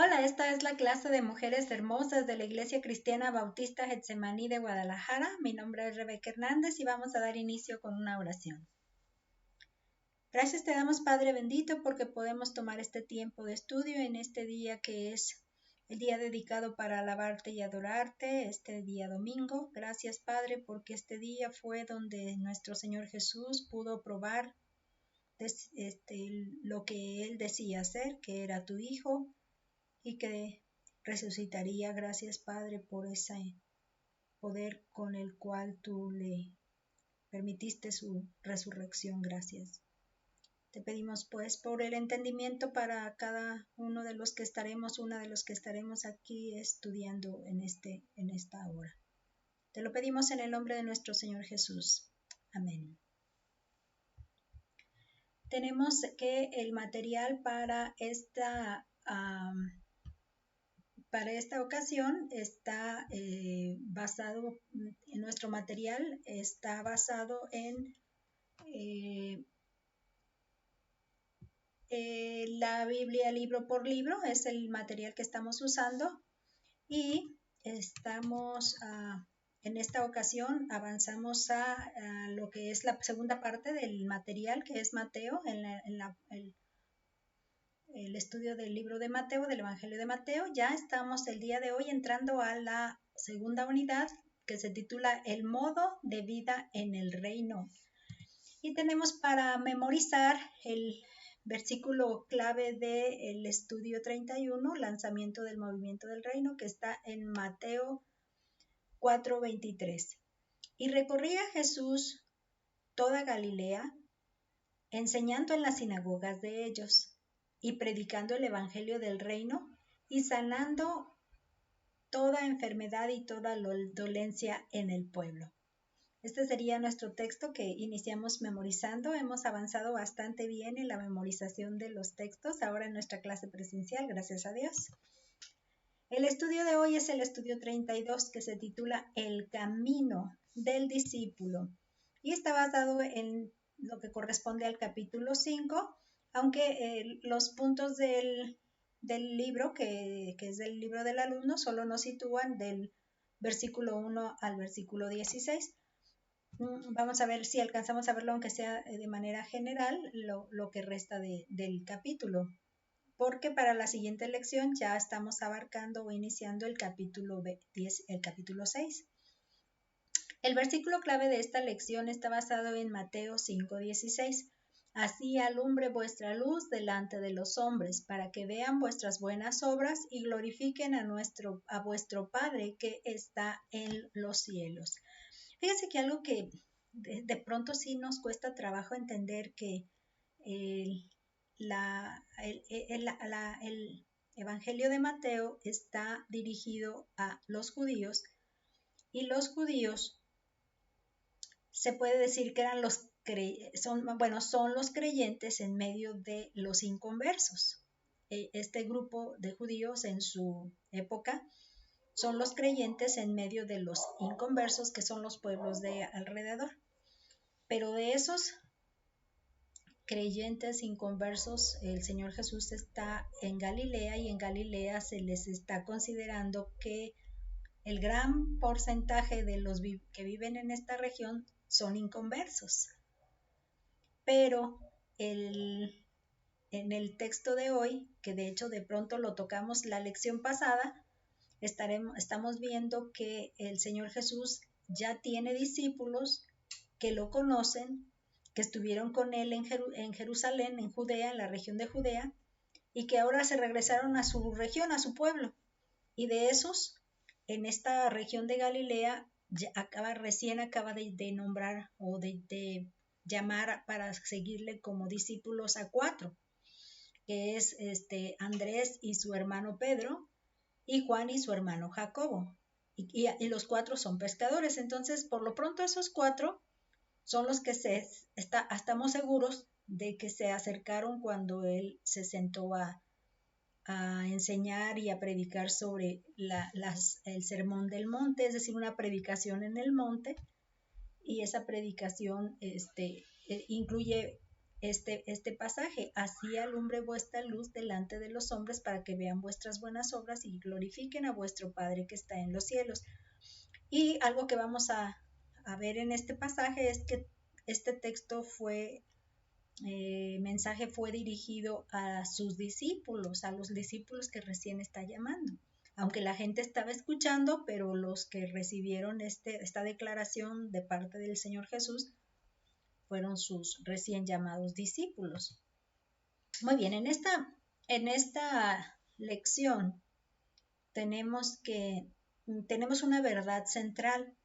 Hola, esta es la clase de mujeres hermosas de la Iglesia Cristiana Bautista Getsemaní de Guadalajara. Mi nombre es Rebeca Hernández y vamos a dar inicio con una oración. Gracias te damos, Padre bendito, porque podemos tomar este tiempo de estudio en este día que es el día dedicado para alabarte y adorarte, este día domingo. Gracias, Padre, porque este día fue donde nuestro Señor Jesús pudo probar lo que Él decía hacer, que era tu Hijo, y que resucitaría. Gracias, Padre, por ese poder con el cual tú le permitiste su resurrección. Gracias. Te pedimos pues por el entendimiento para cada uno de los que estaremos, una de los que estaremos aquí estudiando en esta hora. Te lo pedimos en el nombre de nuestro Señor Jesús. Amén. Tenemos que el material para esta ocasión está basado en nuestro material, está basado en la Biblia libro por libro, es el material que estamos usando y estamos en esta ocasión avanzamos a lo que es la segunda parte del material, que es Mateo, el estudio del libro de Mateo, del Evangelio de Mateo. Ya estamos el día de hoy entrando a la segunda unidad que se titula El modo de vida en el reino. Y tenemos para memorizar el versículo clave del estudio 31, lanzamiento del movimiento del reino, que está en Mateo 4:23. Y recorría Jesús toda Galilea, enseñando en las sinagogas de ellos y predicando el evangelio del reino y sanando toda enfermedad y toda dolencia en el pueblo. Este sería nuestro texto que iniciamos memorizando. Hemos avanzado bastante bien en la memorización de los textos ahora en nuestra clase presencial, gracias a Dios. El estudio de hoy es el estudio 32, que se titula El camino del discípulo y está basado en lo que corresponde al capítulo 5, aunque los puntos del libro, que es del libro del alumno, solo nos sitúan del versículo 1 al versículo 16. Vamos a ver si alcanzamos a verlo, aunque sea de manera general, lo que resta del capítulo, porque para la siguiente lección ya estamos abarcando o iniciando el capítulo 10, el capítulo 6. El versículo clave de esta lección está basado en Mateo 5:16. Así alumbre vuestra luz delante de los hombres, para que vean vuestras buenas obras y glorifiquen a vuestro Padre que está en los cielos. Fíjense que algo que de pronto sí nos cuesta trabajo entender, que el Evangelio de Mateo está dirigido a los judíos, y los judíos se puede decir que eran son los creyentes en medio de los inconversos. Este grupo de judíos en su época son los creyentes en medio de los inconversos, que son los pueblos de alrededor. Pero de esos creyentes inconversos, el Señor Jesús está en Galilea, y en Galilea se les está considerando que el gran porcentaje de los que viven en esta región son inconversos. Pero en el texto de hoy, que de hecho de pronto lo tocamos la lección pasada, estamos viendo que el Señor Jesús ya tiene discípulos que lo conocen, que estuvieron con él en Jerusalén, en Judea, en la región de Judea, y que ahora se regresaron a su región, a su pueblo. Y de esos, en esta región de Galilea, recién acaba de nombrar o de llamar para seguirle como discípulos a 4, que es Andrés y su hermano Pedro, y Juan y su hermano Jacobo. Y los 4 son pescadores. Entonces, por lo pronto, esos 4 son los que estamos seguros de que se acercaron cuando él se sentó a enseñar y a predicar sobre el sermón del monte, es decir, una predicación en el monte. Y esa predicación incluye este pasaje. Así alumbre vuestra luz delante de los hombres para que vean vuestras buenas obras y glorifiquen a vuestro Padre que está en los cielos. Y algo que vamos a ver en este pasaje es que este texto mensaje fue dirigido a sus discípulos, a los discípulos que recién está llamando. Aunque la gente estaba escuchando, pero los que recibieron esta declaración de parte del Señor Jesús fueron sus recién llamados discípulos. Muy bien, en esta lección tenemos una verdad central.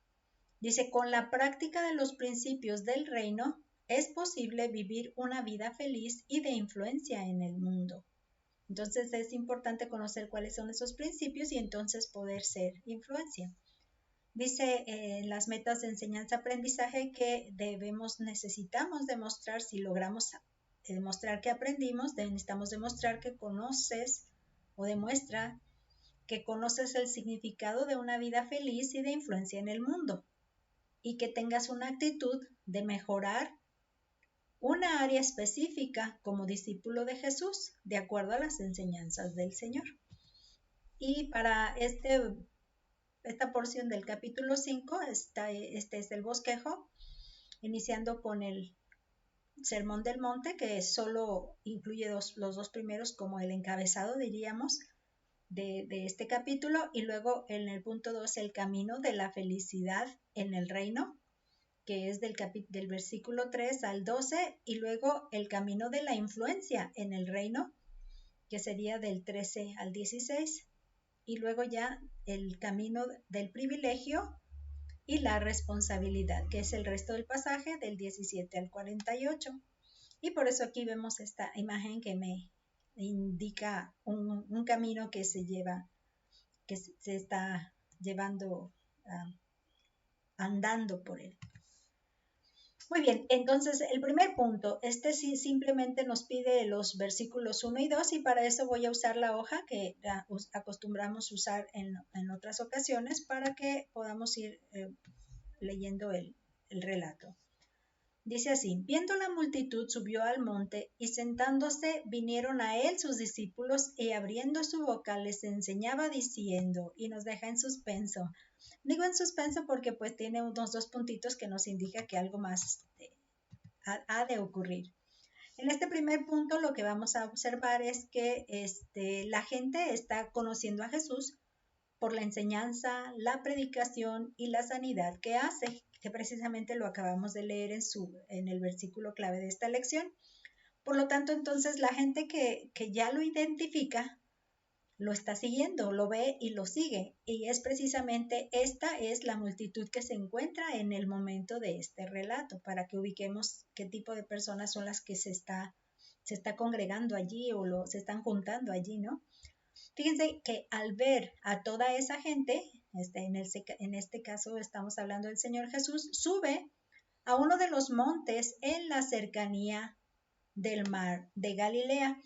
Dice, con la práctica de los principios del reino es posible vivir una vida feliz y de influencia en el mundo. Entonces es importante conocer cuáles son esos principios y entonces poder ser influencia. Dice en las metas de enseñanza-aprendizaje que necesitamos demostrar, si logramos demostrar que aprendimos, necesitamos demostrar que conoces o demuestra que conoces el significado de una vida feliz y de influencia en el mundo y que tengas una actitud de mejorar una área específica como discípulo de Jesús, de acuerdo a las enseñanzas del Señor. Y para esta porción del capítulo 5, este es el bosquejo, iniciando con el Sermón del Monte, que solo incluye los dos primeros como el encabezado, diríamos, de este capítulo, y luego en el punto 2 el camino de la felicidad en el reino, que es del versículo 3 al 12, y luego el camino de la influencia en el reino, que sería del 13 al 16, y luego ya el camino del privilegio y la responsabilidad, que es el resto del pasaje del 17 al 48. Y por eso aquí vemos esta imagen que me indica un camino que se está llevando, andando por él. Muy bien, entonces el primer punto, sí simplemente nos pide los versículos 1 y 2 y para eso voy a usar la hoja que acostumbramos usar en otras ocasiones para que podamos ir leyendo el relato. Dice así, viendo la multitud subió al monte y sentándose vinieron a él sus discípulos y abriendo su boca les enseñaba diciendo, y nos deja en suspenso. Digo en suspenso porque pues tiene unos 2 puntitos que nos indica que algo más ha de ocurrir. En este primer punto lo que vamos a observar es que la gente está conociendo a Jesús por la enseñanza, la predicación y la sanidad que hace, que precisamente lo acabamos de leer en el versículo clave de esta lección. Por lo tanto, entonces la gente que ya lo identifica, lo está siguiendo, lo ve y lo sigue. Y es precisamente esta es la multitud que se encuentra en el momento de este relato, para que ubiquemos qué tipo de personas son las que se está congregando allí o se están juntando allí, ¿no? Fíjense que al ver a toda esa gente, en este caso estamos hablando del Señor Jesús, sube a uno de los montes en la cercanía del mar de Galilea.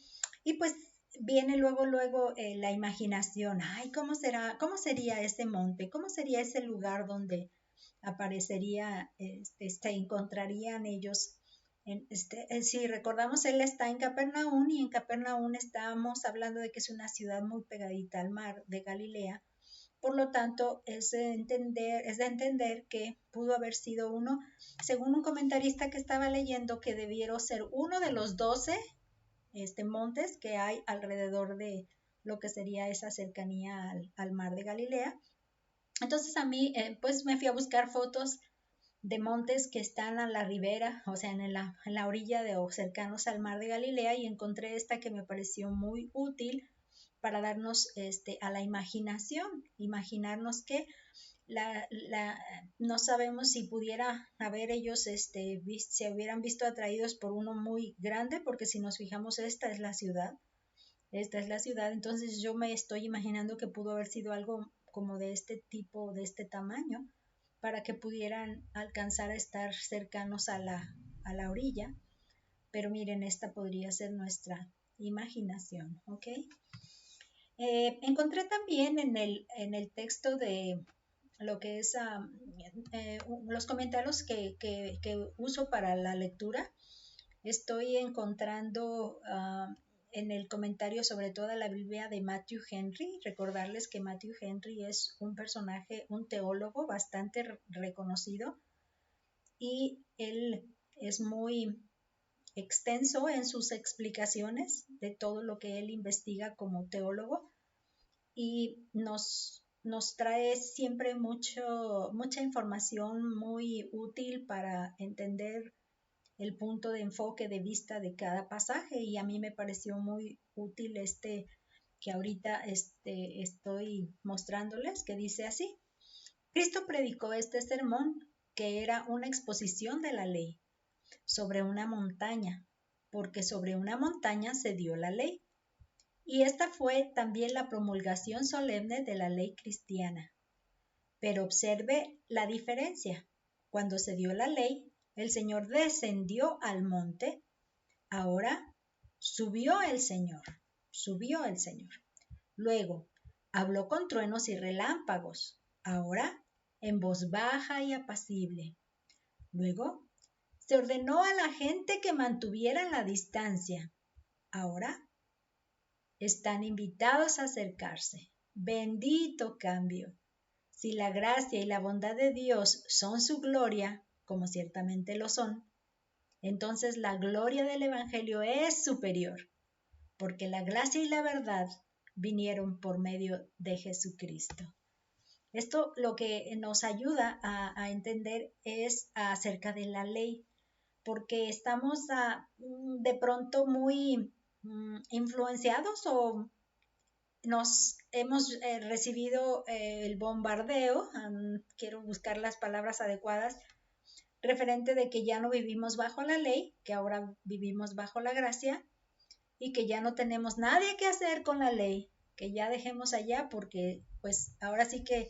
Y pues viene luego la imaginación. Ay, ¿cómo sería ese monte? ¿Cómo sería ese lugar donde aparecería, se encontrarían ellos? Si recordamos, él está en Capernaum y en Capernaum estamos hablando de que es una ciudad muy pegadita al mar de Galilea. Por lo tanto, es de entender que pudo haber sido uno, según un comentarista que estaba leyendo, que debiera ser uno de los 12 montes que hay alrededor de lo que sería esa cercanía al mar de Galilea. Entonces a mí, pues me fui a buscar fotos de montes que están a la ribera, o sea, en la orilla o cercanos al mar de Galilea, y encontré esta que me pareció muy útil para darnos a la imaginación, imaginarnos que no sabemos si pudiera haber ellos se hubieran visto atraídos por uno muy grande, porque si nos fijamos esta es la ciudad, entonces yo me estoy imaginando que pudo haber sido algo como de este tipo, de este tamaño, para que pudieran alcanzar a estar cercanos a la orilla. Pero miren, esta podría ser nuestra imaginación, ¿ok? Encontré también en el texto de lo que es los comentarios que uso para la lectura. estoy encontrando en el comentario sobre toda la Biblia de Matthew Henry. Recordarles que Matthew Henry es un personaje, un teólogo bastante reconocido, y él es muy extenso en sus explicaciones de todo lo que él investiga como teólogo, y nos trae siempre mucha información muy útil para entender el punto de enfoque de vista de cada pasaje, y a mí me pareció muy útil que ahorita estoy mostrándoles, que dice así: Cristo predicó este sermón, que era una exposición de la ley, sobre una montaña, porque sobre una montaña se dio la ley. Y esta fue también la promulgación solemne de la ley cristiana. Pero observe la diferencia. Cuando se dio la ley, el Señor descendió al monte. Ahora subió el Señor. Luego habló con truenos y relámpagos. Ahora en voz baja y apacible. Luego se ordenó a la gente que mantuvieran la distancia. Ahora están invitados a acercarse. Bendito cambio. Si la gracia y la bondad de Dios son su gloria, como ciertamente lo son, entonces la gloria del Evangelio es superior, porque la gracia y la verdad vinieron por medio de Jesucristo. Esto lo que nos ayuda a entender es acerca de la ley, porque estamos de pronto muy influenciados, o nos hemos recibido el bombardeo, quiero buscar las palabras adecuadas, referente de que ya no vivimos bajo la ley, que ahora vivimos bajo la gracia, y que ya no tenemos nadie que hacer con la ley, que ya dejemos allá, porque pues ahora sí que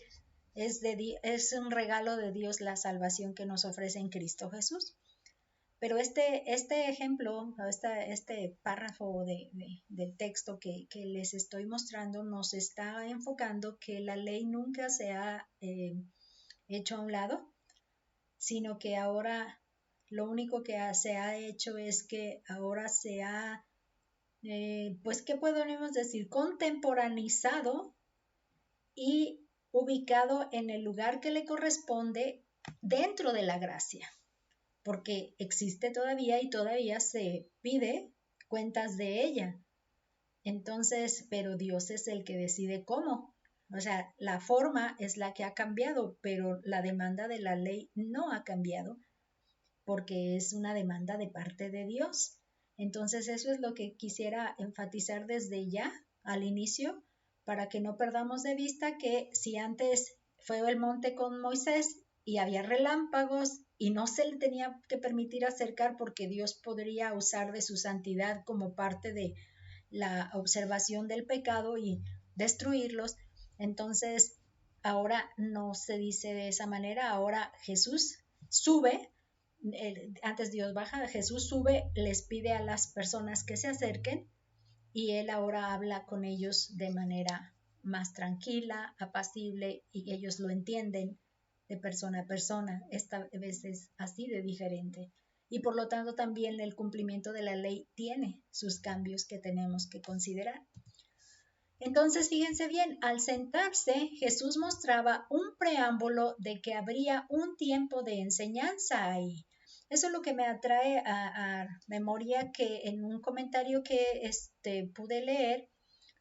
es un regalo de Dios la salvación que nos ofrece en Cristo Jesús. Pero este ejemplo, este párrafo del texto que les estoy mostrando, nos está enfocando que la ley nunca se ha hecho a un lado, sino que ahora lo único que se ha hecho es que ahora se ha, pues, ¿qué podríamos decir? Contemporaneizado y ubicado en el lugar que le corresponde dentro de la gracia, porque existe todavía y todavía se pide cuentas de ella. Entonces, pero Dios es el que decide cómo. O sea, la forma es la que ha cambiado, pero la demanda de la ley no ha cambiado, porque es una demanda de parte de Dios. Entonces, eso es lo que quisiera enfatizar desde ya al inicio, para que no perdamos de vista que si antes fue el monte con Moisés y había relámpagos y no se le tenía que permitir acercar porque Dios podría usar de su santidad como parte de la observación del pecado y destruirlos, entonces ahora no se dice de esa manera. Ahora Jesús sube, antes Dios baja, Jesús sube, les pide a las personas que se acerquen, y Él ahora habla con ellos de manera más tranquila, apacible, y ellos lo entienden de persona a persona. Esta vez es así de diferente. Y por lo tanto también el cumplimiento de la ley tiene sus cambios que tenemos que considerar. Entonces, fíjense bien, al sentarse, Jesús mostraba un preámbulo de que habría un tiempo de enseñanza ahí. Eso es lo que me atrae a memoria, que en un comentario que pude leer,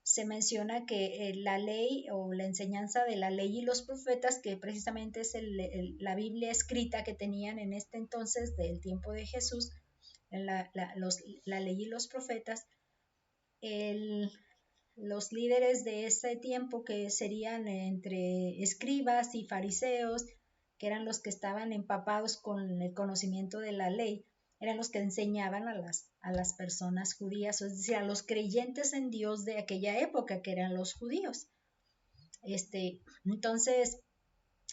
se menciona que la ley, o la enseñanza de la ley y los profetas, que precisamente es la Biblia escrita que tenían en este entonces del tiempo de Jesús, la ley y los profetas, los líderes de ese tiempo, que serían entre escribas y fariseos, que eran los que estaban empapados con el conocimiento de la ley, eran los que enseñaban a las personas judías, es decir, a los creyentes en Dios de aquella época, que eran los judíos. Entonces,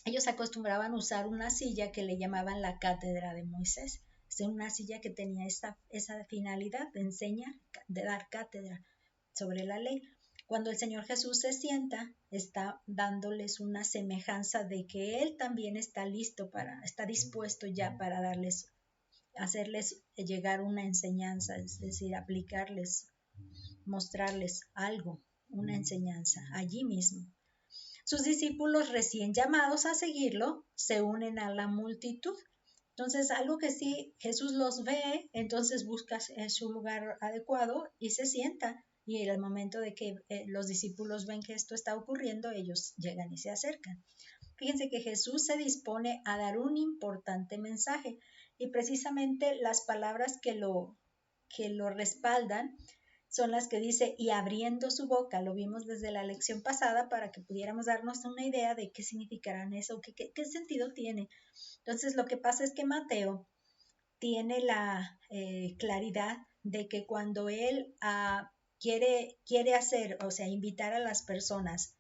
ellos acostumbraban a usar una silla que le llamaban la cátedra de Moisés. Es una silla que tenía esa finalidad de enseñar, de dar cátedra sobre la ley. Cuando el Señor Jesús se sienta, está dándoles una semejanza de que Él también está listo está dispuesto ya para darles hacerles llegar una enseñanza, es decir, aplicarles, mostrarles algo, una enseñanza allí mismo. Sus discípulos recién llamados a seguirlo se unen a la multitud. Entonces, algo que sí, Jesús los ve, entonces busca su lugar adecuado y se sienta. Y en el momento de que los discípulos ven que esto está ocurriendo, ellos llegan y se acercan. Fíjense que Jesús se dispone a dar un importante mensaje y precisamente las palabras que lo respaldan son las que dice, y abriendo su boca, lo vimos desde la lección pasada para que pudiéramos darnos una idea de qué significarán eso, qué sentido tiene. Entonces, lo que pasa es que Mateo tiene la claridad de que cuando él quiere hacer, o sea, invitar a las personas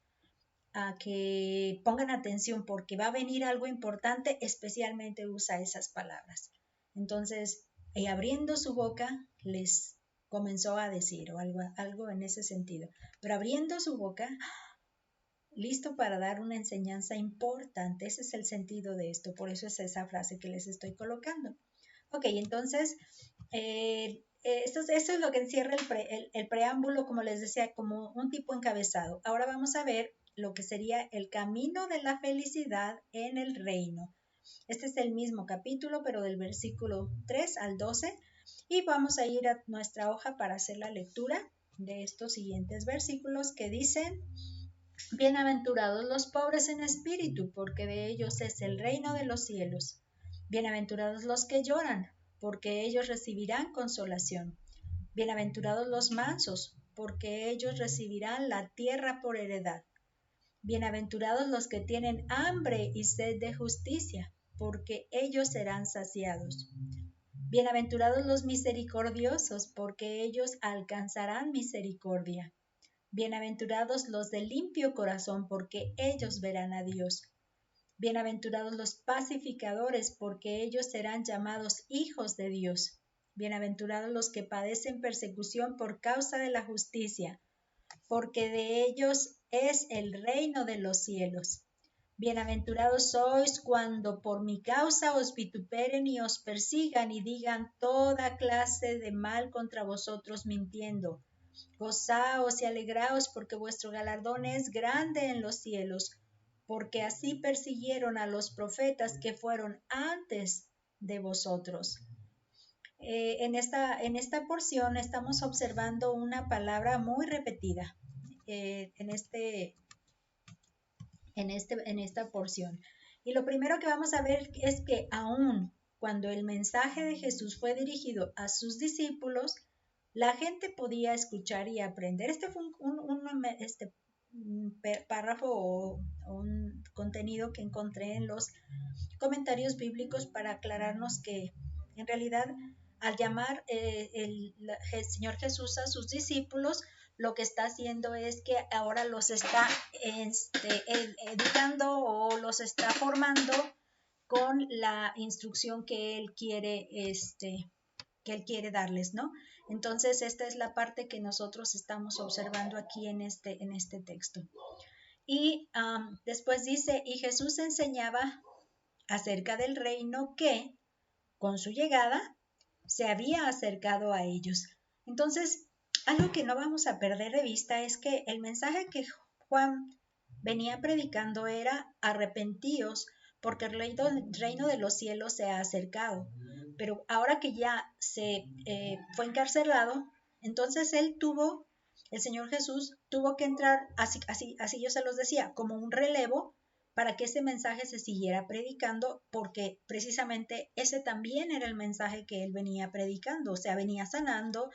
a que pongan atención porque va a venir algo importante, especialmente usa esas palabras. Entonces, abriendo su boca, les comenzó a decir o algo en ese sentido. Pero abriendo su boca, listo para dar una enseñanza importante. Ese es el sentido de esto. Por eso es esa frase que les estoy colocando. Ok, entonces, eso es lo que encierra el preámbulo, como les decía, como un tipo encabezado. Ahora vamos a ver lo que sería el camino de la felicidad en el reino. Este es el mismo capítulo, pero del versículo 3 al 12. Y vamos a ir a nuestra hoja para hacer la lectura de estos siguientes versículos que dicen: Bienaventurados los pobres en espíritu, porque de ellos es el reino de los cielos. Bienaventurados los que lloran, porque ellos recibirán consolación. Bienaventurados los mansos, porque ellos recibirán la tierra por heredad. Bienaventurados los que tienen hambre y sed de justicia, porque ellos serán saciados. Bienaventurados los misericordiosos, porque ellos alcanzarán misericordia. Bienaventurados los de limpio corazón, porque ellos verán a Dios. Bienaventurados los pacificadores, porque ellos serán llamados hijos de Dios. Bienaventurados los que padecen persecución por causa de la justicia, porque de ellos es el reino de los cielos. Bienaventurados sois cuando por mi causa os vituperen y os persigan y digan toda clase de mal contra vosotros mintiendo. Gozaos y alegraos, porque vuestro galardón es grande en los cielos, porque así persiguieron a los profetas que fueron antes de vosotros. En esta porción estamos observando una palabra muy repetida en esta porción. Y lo primero que vamos a ver es que aún cuando el mensaje de Jesús fue dirigido a sus discípulos, la gente podía escuchar y aprender. Este fue un párrafo o un contenido que encontré en los comentarios bíblicos para aclararnos que en realidad al llamar el Señor Jesús a sus discípulos, lo que está haciendo es que ahora los está educando o los está formando con la instrucción que él quiere darles, ¿no? Entonces, esta es la parte que nosotros estamos observando aquí en este texto. Y después dice, y Jesús enseñaba acerca del reino que, con su llegada, se había acercado a ellos. Entonces, algo que no vamos a perder de vista es que el mensaje que Juan venía predicando era arrepentíos, porque el reino de los cielos se ha acercado. Pero ahora que ya se fue encarcelado, entonces el Señor Jesús tuvo que entrar, así yo se los decía, como un relevo para que ese mensaje se siguiera predicando, porque precisamente ese también era el mensaje que él venía predicando, o sea, venía sanando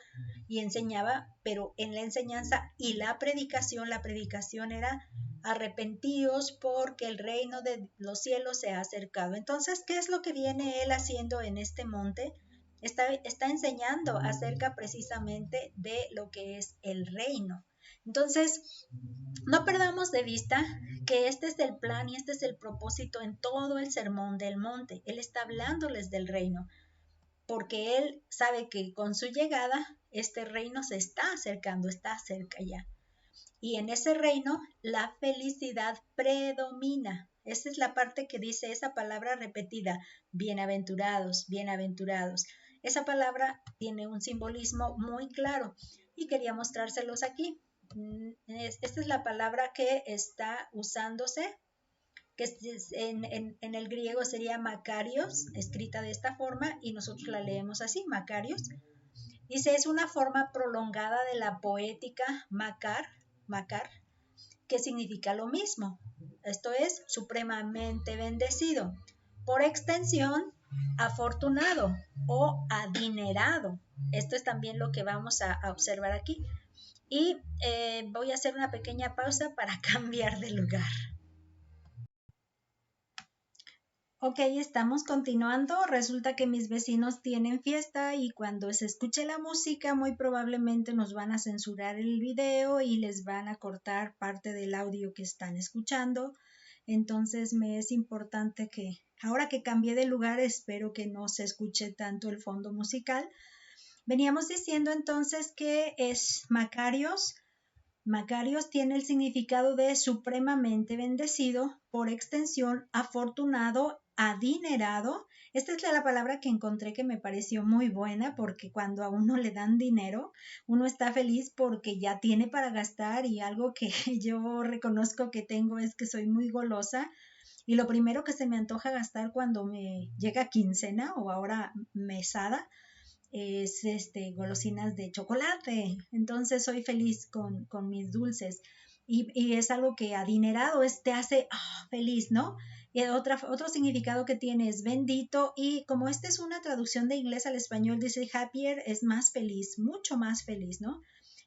y enseñaba, pero en la enseñanza y la predicación era arrepentidos porque el reino de los cielos se ha acercado. Entonces, ¿qué es lo que viene él haciendo en este monte? Está enseñando acerca precisamente de lo que es el reino. Entonces, no perdamos de vista que este es el plan y este es el propósito en todo el sermón del monte. Él está hablándoles del reino, porque él sabe que con su llegada este reino se está acercando, está cerca ya. Y en ese reino la felicidad predomina. Esta es la parte que dice esa palabra repetida, bienaventurados, bienaventurados. Esa palabra tiene un simbolismo muy claro y quería mostrárselos aquí. Esta es la palabra que está usándose, que en el griego sería Macarios, escrita de esta forma, y nosotros la leemos así, Macarios. Dice, es una forma prolongada de la poética macar, que significa lo mismo. Esto es supremamente bendecido. Por extensión, afortunado o adinerado. Esto es también lo que vamos a observar aquí. Y voy a hacer una pequeña pausa para cambiar de lugar. Ok, estamos continuando. Resulta que mis vecinos tienen fiesta y cuando se escuche la música muy probablemente nos van a censurar el video y les van a cortar parte del audio que están escuchando. Entonces me es importante que ahora que cambié de lugar espero que no se escuche tanto el fondo musical. Veníamos diciendo entonces que es Macarios. Macarios tiene el significado de supremamente bendecido, por extensión, afortunado, adinerado. Esta es la palabra que encontré que me pareció muy buena porque cuando a uno le dan dinero, uno está feliz porque ya tiene para gastar y algo que yo reconozco que tengo es que soy muy golosa y lo primero que se me antoja gastar cuando me llega quincena o ahora mesada es golosinas de chocolate. Entonces soy feliz con mis dulces. Y es algo que adinerado te hace feliz, ¿no? Y otro significado que tiene es bendito y como esta es una traducción de inglés al español, dice happier es más feliz, mucho más feliz, ¿no?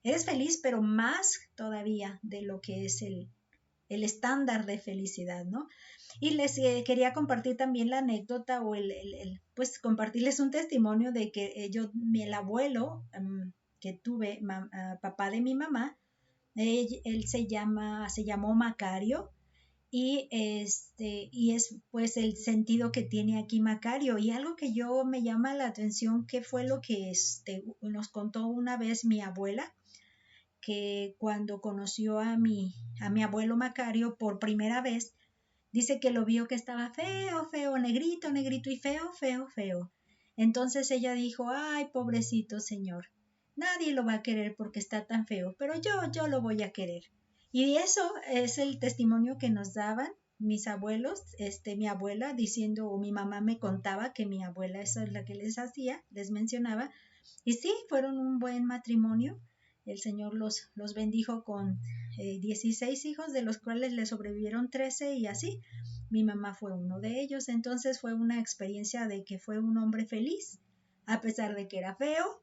Eres feliz, pero más todavía de lo que es el estándar de felicidad, ¿no? Y les quería compartir también la anécdota o pues compartirles un testimonio de que el abuelo que tuve, papá de mi mamá, él se llamó Macario y es pues el sentido que tiene aquí Macario y algo que yo me llama la atención que fue lo que nos contó una vez mi abuela, que cuando conoció a mi abuelo Macario por primera vez, dice que lo vio que estaba feo, feo, negrito, negrito y feo, feo, feo. Entonces ella dijo, ay, pobrecito señor, nadie lo va a querer porque está tan feo, pero yo lo voy a querer. Y eso es el testimonio que nos daban mis abuelos, mi abuela diciendo, o mi mamá me contaba que mi abuela eso es lo que les hacía, les mencionaba, y sí, fueron un buen matrimonio. El Señor los bendijo con 16 hijos, de los cuales le sobrevivieron 13 y así. Mi mamá fue uno de ellos, entonces fue una experiencia de que fue un hombre feliz, a pesar de que era feo,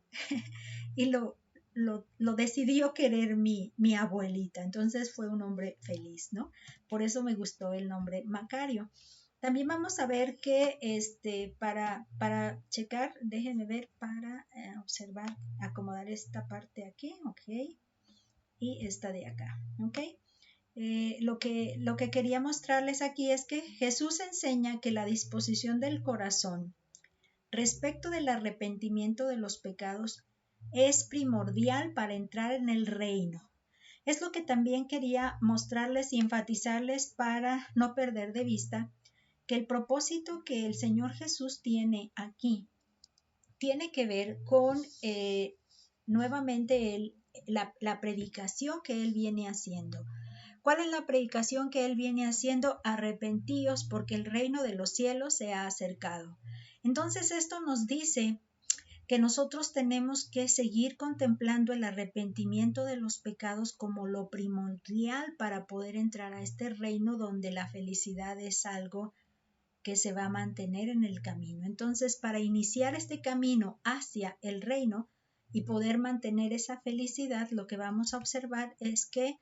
y lo decidió querer mi abuelita, entonces fue un hombre feliz, ¿no? Por eso me gustó el nombre Macario. También vamos a ver que para checar, déjenme ver, para observar, acomodar esta parte aquí, ok, y esta de acá, ok. Lo que quería mostrarles aquí es que Jesús enseña que la disposición del corazón respecto del arrepentimiento de los pecados es primordial para entrar en el reino. Es lo que también quería mostrarles y enfatizarles para no perder de vista que el propósito que el Señor Jesús tiene aquí tiene que ver con nuevamente la predicación que Él viene haciendo. ¿Cuál es la predicación que Él viene haciendo? Arrepentíos porque el reino de los cielos se ha acercado. Entonces esto nos dice que nosotros tenemos que seguir contemplando el arrepentimiento de los pecados como lo primordial para poder entrar a este reino donde la felicidad es algo que se va a mantener en el camino. Entonces, para iniciar este camino hacia el reino y poder mantener esa felicidad, lo que vamos a observar es que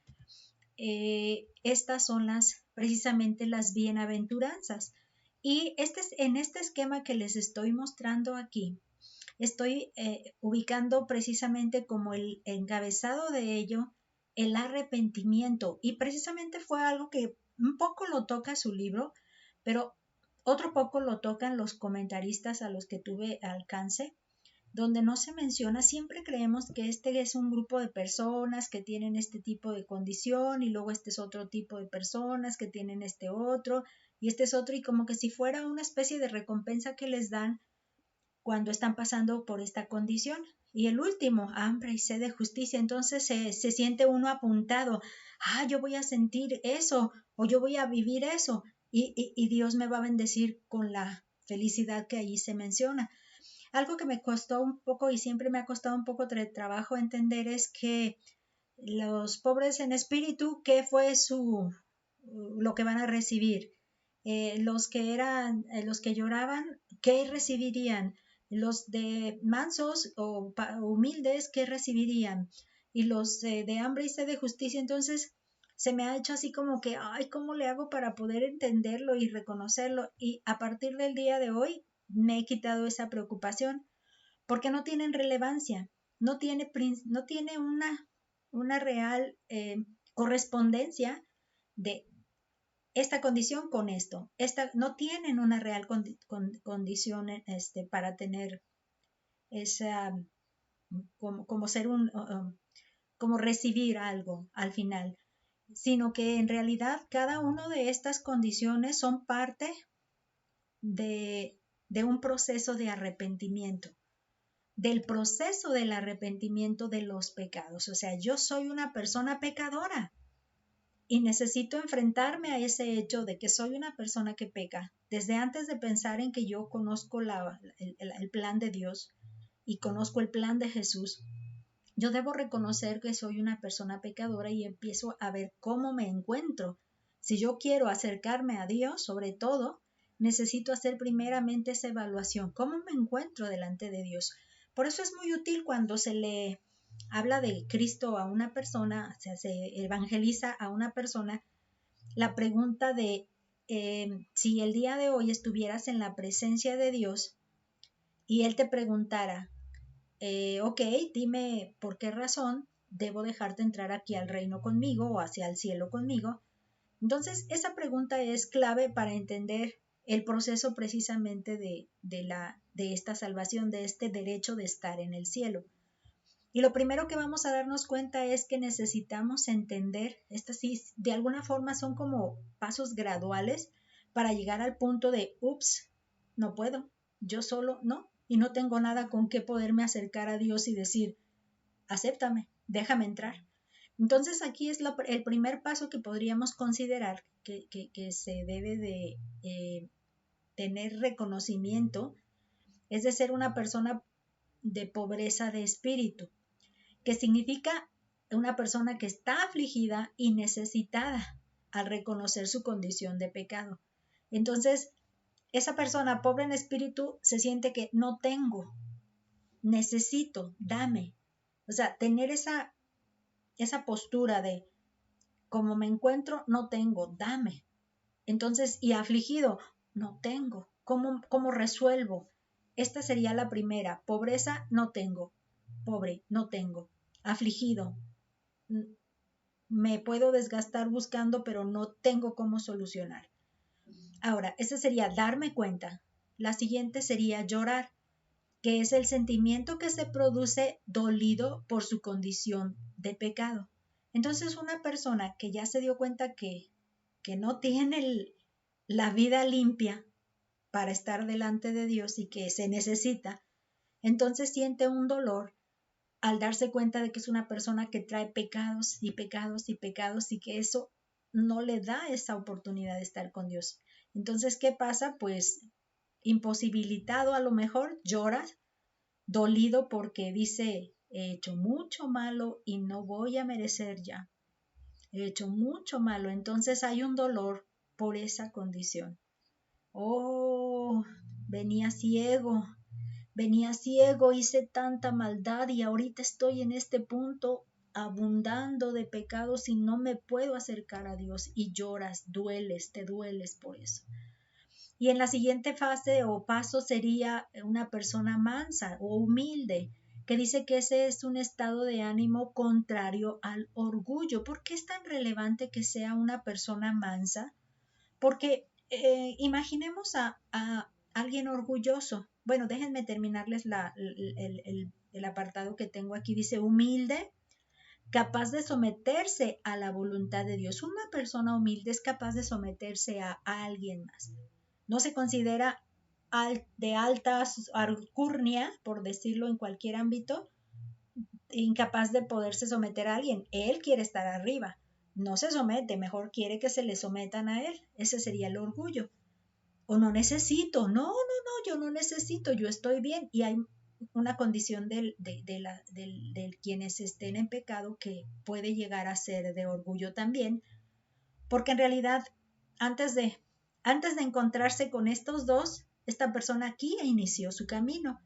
estas son precisamente las bienaventuranzas. Y en este esquema que les estoy mostrando aquí, estoy ubicando precisamente como el encabezado de ello, el arrepentimiento. Y precisamente fue algo que un poco lo toca su libro, pero otro poco lo tocan los comentaristas a los que tuve alcance. donde no se menciona, siempre creemos que este es un grupo de personas que tienen este tipo de condición y luego este es otro tipo de personas que tienen este otro y este es otro y como que si fuera una especie de recompensa que les dan cuando están pasando por esta condición. Y el último, hambre y sed de justicia. Entonces se siente uno apuntado, yo voy a sentir eso o yo voy a vivir eso y Dios me va a bendecir con la felicidad que allí se menciona. Algo que me costó un poco y siempre me ha costado un poco de trabajo entender es que los pobres en espíritu, ¿qué fue lo que van a recibir? Los que lloraban, ¿qué recibirían? Los de mansos o humildes, ¿qué recibirían? Y los de hambre y sed de justicia, entonces se me ha hecho así como que, ¿cómo le hago para poder entenderlo y reconocerlo? Y a partir del día de hoy me he quitado esa preocupación porque no tienen relevancia, no tiene una real correspondencia de esta condición con esto. No tienen una real condición para tener esa, como ser como recibir algo al final, sino que en realidad cada una de estas condiciones son parte de un proceso de arrepentimiento, del proceso del arrepentimiento de los pecados. O sea, yo soy una persona pecadora y necesito enfrentarme a ese hecho de que soy una persona que peca. Desde antes de pensar en que yo conozco el plan de Dios y conozco el plan de Jesús, yo debo reconocer que soy una persona pecadora y empiezo a ver cómo me encuentro. Si yo quiero acercarme a Dios, sobre todo, necesito hacer primeramente esa evaluación. ¿Cómo me encuentro delante de Dios? Por eso es muy útil cuando se le habla de Cristo a una persona, o sea, se evangeliza a una persona, la pregunta de si el día de hoy estuvieras en la presencia de Dios y Él te preguntara, ok, dime por qué razón debo dejarte entrar aquí al reino conmigo o hacia el cielo conmigo. Entonces, esa pregunta es clave para entender el proceso precisamente de esta salvación, de este derecho de estar en el cielo. Y lo primero que vamos a darnos cuenta es que necesitamos entender, estas sí, de alguna forma son como pasos graduales para llegar al punto de, ups, no puedo, yo solo no, y no tengo nada con qué poderme acercar a Dios y decir, acéptame, déjame entrar. Entonces aquí es el primer paso que podríamos considerar que se debe de tener reconocimiento, es de ser una persona de pobreza de espíritu, que significa una persona que está afligida y necesitada al reconocer su condición de pecado. Entonces, esa persona pobre en espíritu se siente que no tengo, necesito, dame. O sea, tener esa postura de como me encuentro, no tengo, dame. Entonces, y afligido, no tengo. ¿Cómo resuelvo? Esta sería la primera. Pobreza, no tengo. Pobre, no tengo. Afligido, me puedo desgastar buscando, pero no tengo cómo solucionar. Ahora, ese sería darme cuenta. La siguiente sería llorar, que es el sentimiento que se produce dolido por su condición de pecado. Entonces, una persona que ya se dio cuenta que no tiene la vida limpia para estar delante de Dios y que se necesita, entonces siente un dolor al darse cuenta de que es una persona que trae pecados y pecados y pecados y que eso no le da esa oportunidad de estar con Dios. Entonces, ¿qué pasa? Pues imposibilitado a lo mejor, llora, dolido porque dice, he hecho mucho malo y no voy a merecer ya. He hecho mucho malo, entonces hay un dolor por esa condición. Oh, venía ciego, hice tanta maldad y ahorita estoy en este punto abundando de pecados y no me puedo acercar a Dios y lloras, te dueles por eso. Y en la siguiente fase o paso sería una persona mansa o humilde, que dice que ese es un estado de ánimo contrario al orgullo. ¿Por qué es tan relevante que sea una persona mansa? Porque imaginemos a alguien orgulloso. bueno, déjenme terminarles el apartado que tengo aquí. Dice humilde, capaz de someterse a la voluntad de Dios. Una persona humilde es capaz de someterse a alguien más. No se considera de alta alcurnia, por decirlo en cualquier ámbito, incapaz de poderse someter a alguien. Él quiere estar arriba. No se somete, mejor quiere que se le sometan a él. Ese sería el orgullo. O no necesito, no, yo no necesito, yo estoy bien. Y hay una condición del quienes estén en pecado que puede llegar a ser de orgullo también, porque en realidad antes de encontrarse con estos dos, esta persona aquí inició su camino.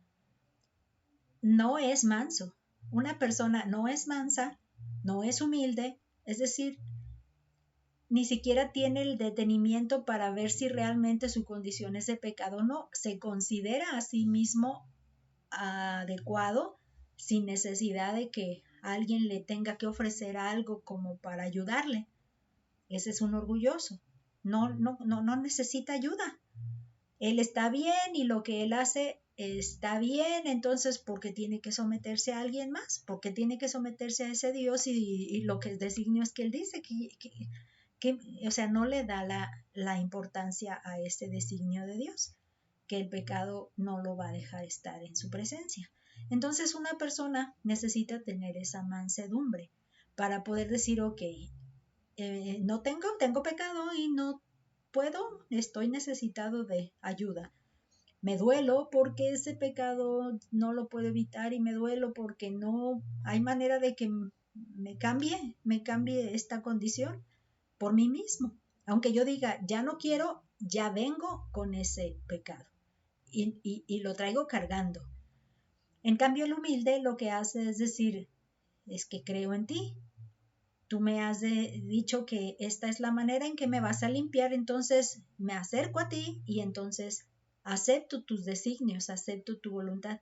No es manso. Una persona no es mansa, no es humilde, es decir, ni siquiera tiene el detenimiento para ver si realmente su condición es de pecado o no. Se considera a sí mismo adecuado sin necesidad de que alguien le tenga que ofrecer algo como para ayudarle. Ese es un orgulloso. No necesita ayuda. Él está bien y lo que él hace está bien, entonces ¿por qué tiene que someterse a alguien más? ¿Por qué tiene que someterse a ese Dios? Y lo que es designio es que él dice que o sea, no le da la importancia a ese designio de Dios, que el pecado no lo va a dejar estar en su presencia. Entonces una persona necesita tener esa mansedumbre para poder decir, ok, no tengo pecado y no puedo, estoy necesitado de ayuda. Me duelo porque ese pecado no lo puedo evitar y me duelo porque no hay manera de que me cambie esta condición por mí mismo. Aunque yo diga, ya no quiero, ya vengo con ese pecado y lo traigo cargando. En cambio, el humilde lo que hace es decir, es que creo en ti. Tú me has dicho que esta es la manera en que me vas a limpiar, entonces me acerco a ti y entonces acepto tus designios, acepto tu voluntad.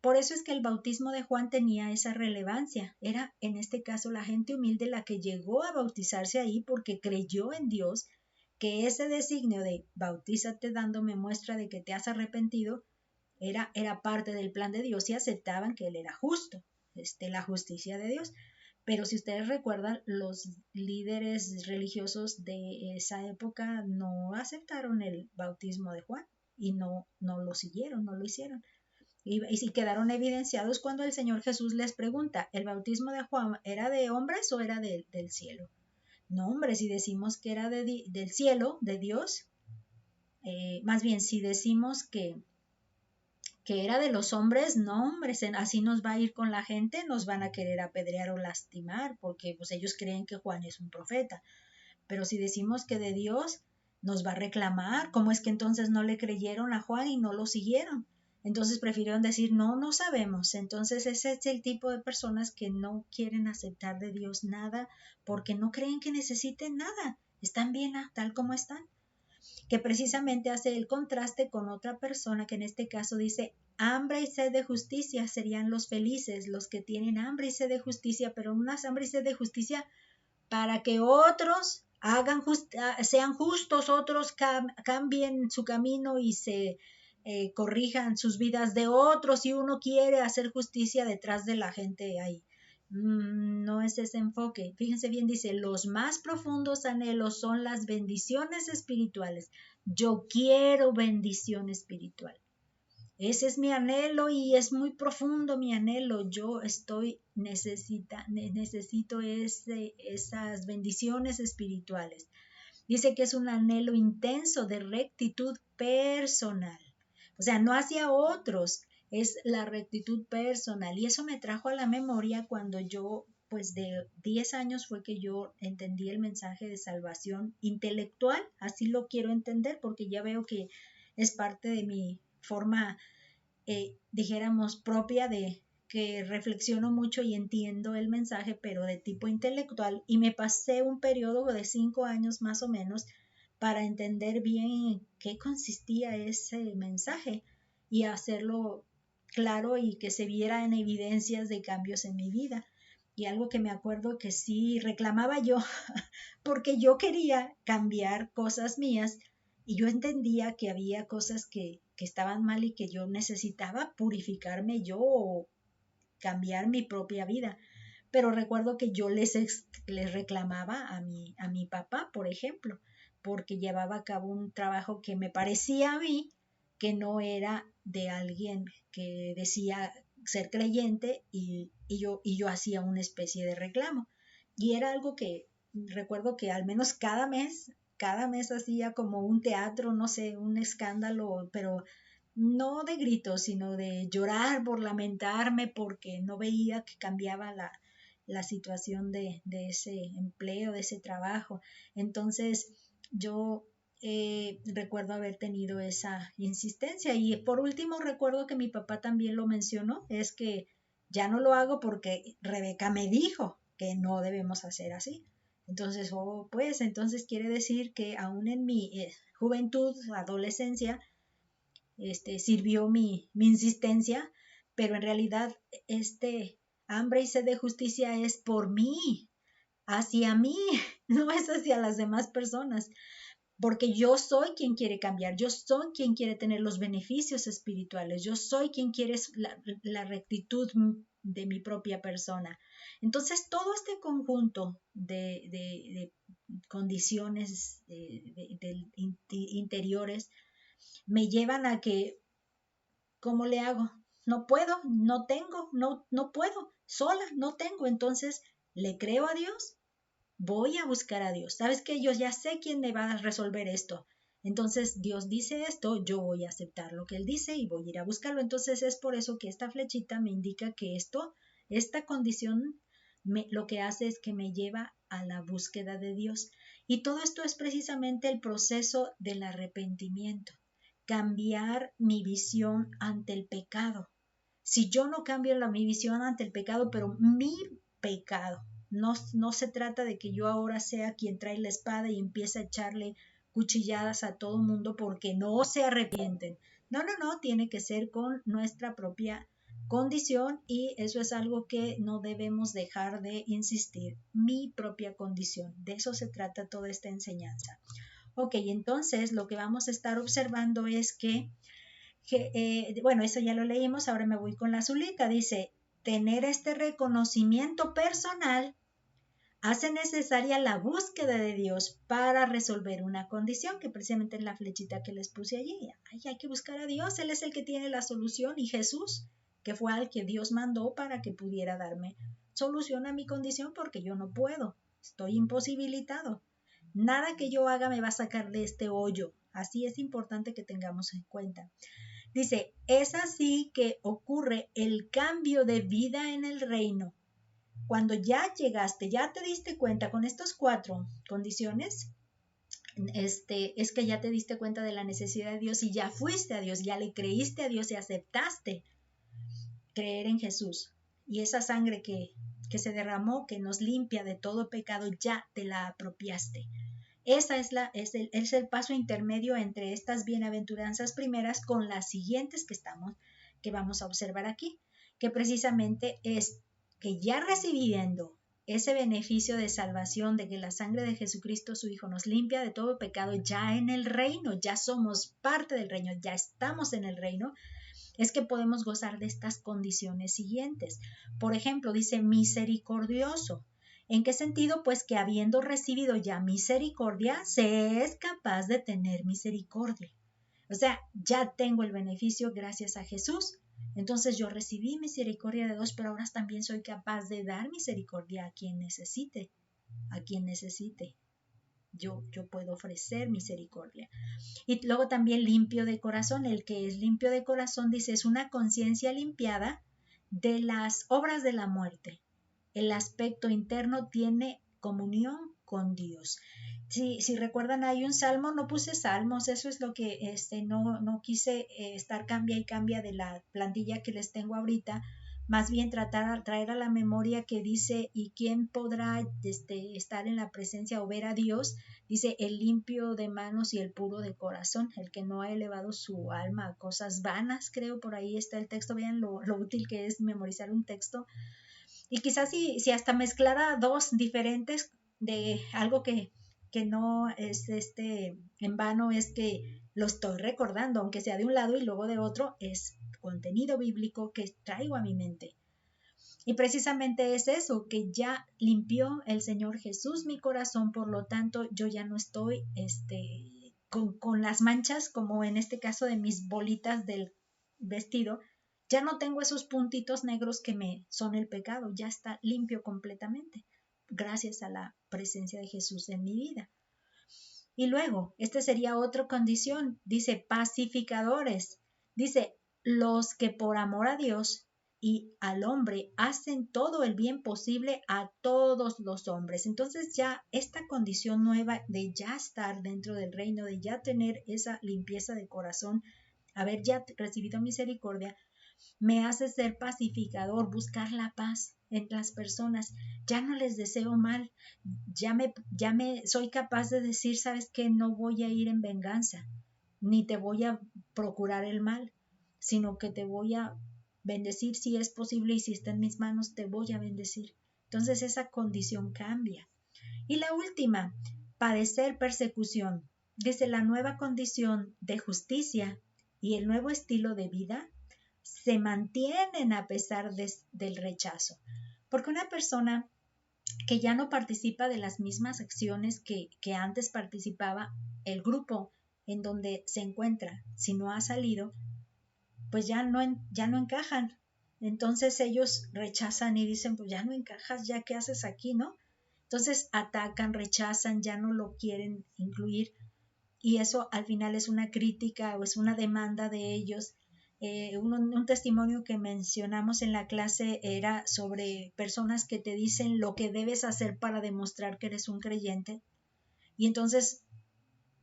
Por eso es que el bautismo de Juan tenía esa relevancia. Era en este caso la gente humilde la que llegó a bautizarse ahí porque creyó en Dios, que ese designio de bautízate dándome muestra de que te has arrepentido era parte del plan de Dios y aceptaban que Él era justo, la justicia de Dios. Pero si ustedes recuerdan, los líderes religiosos de esa época no aceptaron el bautismo de Juan y no lo siguieron, no lo hicieron. Y si quedaron evidenciados cuando el Señor Jesús les pregunta, ¿el bautismo de Juan era de hombres o era del cielo? No, hombre, si decimos que era del cielo, de Dios, más bien si decimos que era de los hombres, no, hombres, así nos va a ir con la gente, nos van a querer apedrear o lastimar, porque pues ellos creen que Juan es un profeta. Pero si decimos que de Dios, nos va a reclamar, ¿cómo es que entonces no le creyeron a Juan y no lo siguieron? Entonces prefirieron decir, no sabemos. Entonces ese es el tipo de personas que no quieren aceptar de Dios nada porque no creen que necesiten nada. Están bien tal como están. Que precisamente hace el contraste con otra persona que en este caso dice, hambre y sed de justicia serían los felices, los que tienen hambre y sed de justicia, pero unas hambre y sed de justicia para que otros sean justos, otros cambien su camino y se corrijan sus vidas de otros, y uno quiere hacer justicia detrás de la gente ahí. No es ese enfoque. Fíjense bien, dice, los más profundos anhelos son las bendiciones espirituales. Yo quiero bendición espiritual. Ese es mi anhelo y es muy profundo mi anhelo. Yo necesito esas bendiciones espirituales. Dice que es un anhelo intenso de rectitud personal. O sea, no hacia otros, es la rectitud personal. Y eso me trajo a la memoria cuando yo, pues de 10 años fue que yo entendí el mensaje de salvación intelectual. Así lo quiero entender porque ya veo que es parte de mi forma, dijéramos, propia de que reflexiono mucho y entiendo el mensaje, pero de tipo intelectual, y me pasé un periodo de 5 años más o menos para entender bien en qué consistía ese mensaje y hacerlo claro y que se viera en evidencias de cambios en mi vida. Y algo que me acuerdo que sí reclamaba yo, porque yo quería cambiar cosas mías y yo entendía que había cosas que estaban mal y que yo necesitaba purificarme yo o cambiar mi propia vida. Pero recuerdo que yo les reclamaba a mi papá, por ejemplo, porque llevaba a cabo un trabajo que me parecía a mí que no era de alguien que decía ser creyente y yo hacía una especie de reclamo. Y era algo que recuerdo que al menos cada mes hacía como un teatro, no sé, un escándalo, pero no de gritos, sino de llorar por lamentarme porque no veía que cambiaba la situación de ese empleo, de ese trabajo. Entonces yo recuerdo haber tenido esa insistencia y por último recuerdo que mi papá también lo mencionó, es que ya no lo hago porque Rebeca me dijo que no debemos hacer así. Entonces, pues entonces quiere decir que aún en mi juventud, adolescencia, sirvió mi insistencia, pero en realidad hambre y sed de justicia es por mí, hacia mí, no es hacia las demás personas, porque yo soy quien quiere cambiar, yo soy quien quiere tener los beneficios espirituales, yo soy quien quiere la rectitud de mi propia persona. Entonces, todo este conjunto de condiciones interiores me llevan a que, ¿cómo le hago? No puedo, no tengo, no puedo, sola, no tengo. Entonces, ¿le creo a Dios? Voy a buscar a Dios. ¿Sabes qué? Yo ya sé quién me va a resolver esto. Entonces, Dios dice esto, yo voy a aceptar lo que Él dice y voy a ir a buscarlo. Entonces, es por eso que esta flechita me indica que esta condición, lo que hace es que me lleva a la búsqueda de Dios. Y todo esto es precisamente el proceso del arrepentimiento. Cambiar mi visión ante el pecado. Si yo no cambio mi visión ante el pecado, pero mi pecado, no se trata de que yo ahora sea quien trae la espada y empiece a echarle cuchilladas a todo mundo porque no se arrepienten. No, tiene que ser con nuestra propia condición y eso es algo que no debemos dejar de insistir. Mi propia condición, de eso se trata toda esta enseñanza. Ok, entonces lo que vamos a estar observando es bueno, eso ya lo leímos, ahora me voy con la azulita. Dice, tener este reconocimiento personal hace necesaria la búsqueda de Dios para resolver una condición, que precisamente es la flechita que les puse allí. Ay, hay que buscar a Dios, Él es el que tiene la solución y Jesús, que fue al que Dios mandó para que pudiera darme solución a mi condición porque yo no puedo, estoy imposibilitado. Nada que yo haga me va a sacar de este hoyo. Así es importante que tengamos en cuenta. Dice, es así que ocurre el cambio de vida en el reino. Cuando ya llegaste, ya te diste cuenta con estas 4 condiciones, es que ya te diste cuenta de la necesidad de Dios y ya fuiste a Dios, ya le creíste a Dios y aceptaste creer en Jesús. Y esa sangre que se derramó, que nos limpia de todo pecado, ya te la apropiaste. Esa es el paso intermedio entre estas bienaventuranzas primeras con las siguientes que vamos a observar aquí, que precisamente es que ya recibiendo ese beneficio de salvación, de que la sangre de Jesucristo, su Hijo, nos limpia de todo pecado, ya en el reino, ya somos parte del reino, ya estamos en el reino, es que podemos gozar de estas condiciones siguientes. Por ejemplo, dice misericordioso. ¿En qué sentido? Pues que habiendo recibido ya misericordia, se es capaz de tener misericordia. O sea, ya tengo el beneficio gracias a Jesús. Entonces yo recibí misericordia de Dios, pero ahora también soy capaz de dar misericordia a quien necesite, a quien necesite. Yo puedo ofrecer misericordia. Y luego también limpio de corazón. El que es limpio de corazón, dice, es una conciencia limpiada de las obras de la muerte. El aspecto interno tiene comunión con Dios. Si recuerdan, hay un salmo, no puse salmos, eso es lo que no quise estar cambia y cambia de la plantilla que les tengo ahorita, más bien traer a la memoria que dice, ¿y quién podrá estar en la presencia o ver a Dios? Dice, el limpio de manos y el puro de corazón, el que no ha elevado su alma a cosas vanas, creo, por ahí está el texto. Vean lo útil que es memorizar un texto. Y quizás si hasta mezclara 2 diferentes de algo que que no es en vano, es que lo estoy recordando, aunque sea de un lado y luego de otro, es contenido bíblico que traigo a mi mente. Y precisamente es eso, que ya limpió el Señor Jesús mi corazón, por lo tanto yo ya no estoy con las manchas, como en este caso de mis bolitas del vestido, ya no tengo esos puntitos negros que me son el pecado, ya está limpio completamente, gracias a la presencia de Jesús en mi vida. Y luego, sería otra condición, dice pacificadores, dice los que por amor a Dios y al hombre hacen todo el bien posible a todos los hombres. Entonces ya esta condición nueva de ya estar dentro del reino, de ya tener esa limpieza de corazón, haber ya recibido misericordia, me hace ser pacificador, buscar la paz en las personas. Ya no les deseo mal, ya me soy capaz de decir, sabes que no voy a ir en venganza, ni te voy a procurar el mal, sino que te voy a bendecir si es posible y si está en mis manos te voy a bendecir. Entonces esa condición cambia. Y la última, padecer persecución. Desde la nueva condición de justicia y el nuevo estilo de vida se mantienen a pesar del rechazo. Porque una persona que ya no participa de las mismas acciones que antes participaba, el grupo en donde se encuentra, si no ha salido, pues ya no encajan. Entonces ellos rechazan y dicen, pues ya no encajas, ya qué haces aquí, ¿no? Entonces atacan, rechazan, ya no lo quieren incluir y eso al final es una crítica o es una demanda de ellos. Un testimonio que mencionamos en la clase era sobre personas que te dicen lo que debes hacer para demostrar que eres un creyente y entonces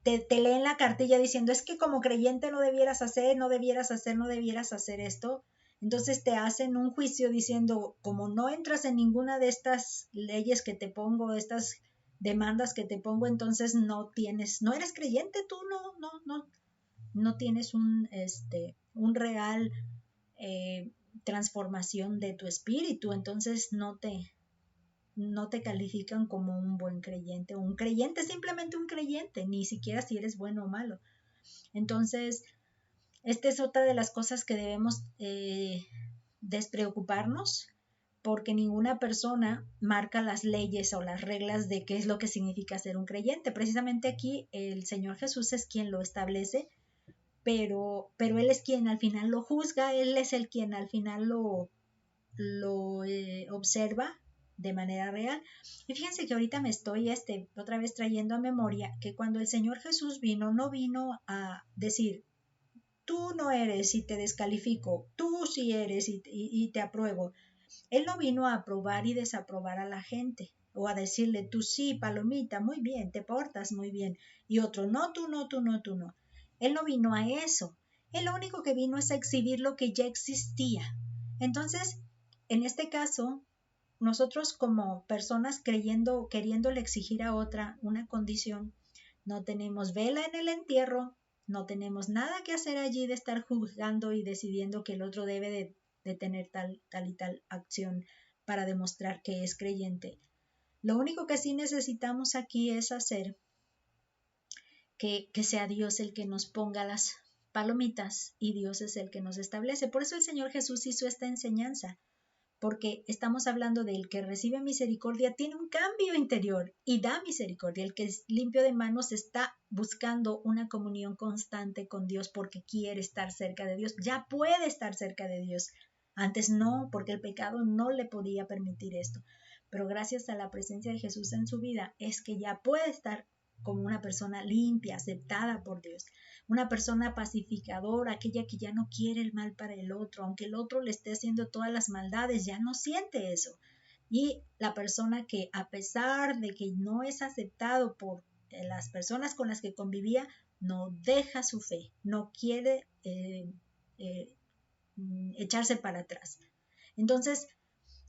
te leen la cartilla diciendo es que como creyente no debieras hacer, no debieras hacer, no debieras hacer esto. Entonces te hacen un juicio diciendo como no entras en ninguna de estas leyes que te pongo, estas demandas que te pongo, entonces no eres creyente, tú no tienes un real transformación de tu espíritu, entonces no te califican como un buen creyente o un creyente, simplemente un creyente, ni siquiera si eres bueno o malo. Entonces, esta es otra de las cosas que debemos despreocuparnos, porque ninguna persona marca las leyes o las reglas de qué es lo que significa ser un creyente. Precisamente aquí el Señor Jesús es quien lo establece, pero Él es quien al final lo juzga, Él es el quien al final lo observa de manera real. Y fíjense que ahorita me estoy otra vez trayendo a memoria que cuando el Señor Jesús vino, no vino a decir, tú no eres y te descalifico, tú sí eres y te apruebo. Él no vino a aprobar y desaprobar a la gente o a decirle, tú sí, palomita, muy bien, te portas muy bien, y otro, no, tú no, tú no, tú no. Él no vino a eso. Él lo único que vino es a exhibir lo que ya existía. Entonces, en este caso, nosotros como personas queriéndole exigir a otra una condición, no tenemos vela en el entierro, no tenemos nada que hacer allí de estar juzgando y decidiendo que el otro debe de tener tal y tal acción para demostrar que es creyente. Lo único que sí necesitamos aquí es hacer que sea Dios el que nos ponga las palomitas y Dios es el que nos establece. Por eso el Señor Jesús hizo esta enseñanza, porque estamos hablando del que recibe misericordia, tiene un cambio interior y da misericordia. El que es limpio de manos está buscando una comunión constante con Dios porque quiere estar cerca de Dios, ya puede estar cerca de Dios. Antes no, porque el pecado no le podía permitir esto. Pero gracias a la presencia de Jesús en su vida es que ya puede estar como una persona limpia, aceptada por Dios, una persona pacificadora, aquella que ya no quiere el mal para el otro, aunque el otro le esté haciendo todas las maldades, ya no siente eso. Y la persona que a pesar de que no es aceptado por las personas con las que convivía, no deja su fe, no quiere echarse para atrás. Entonces,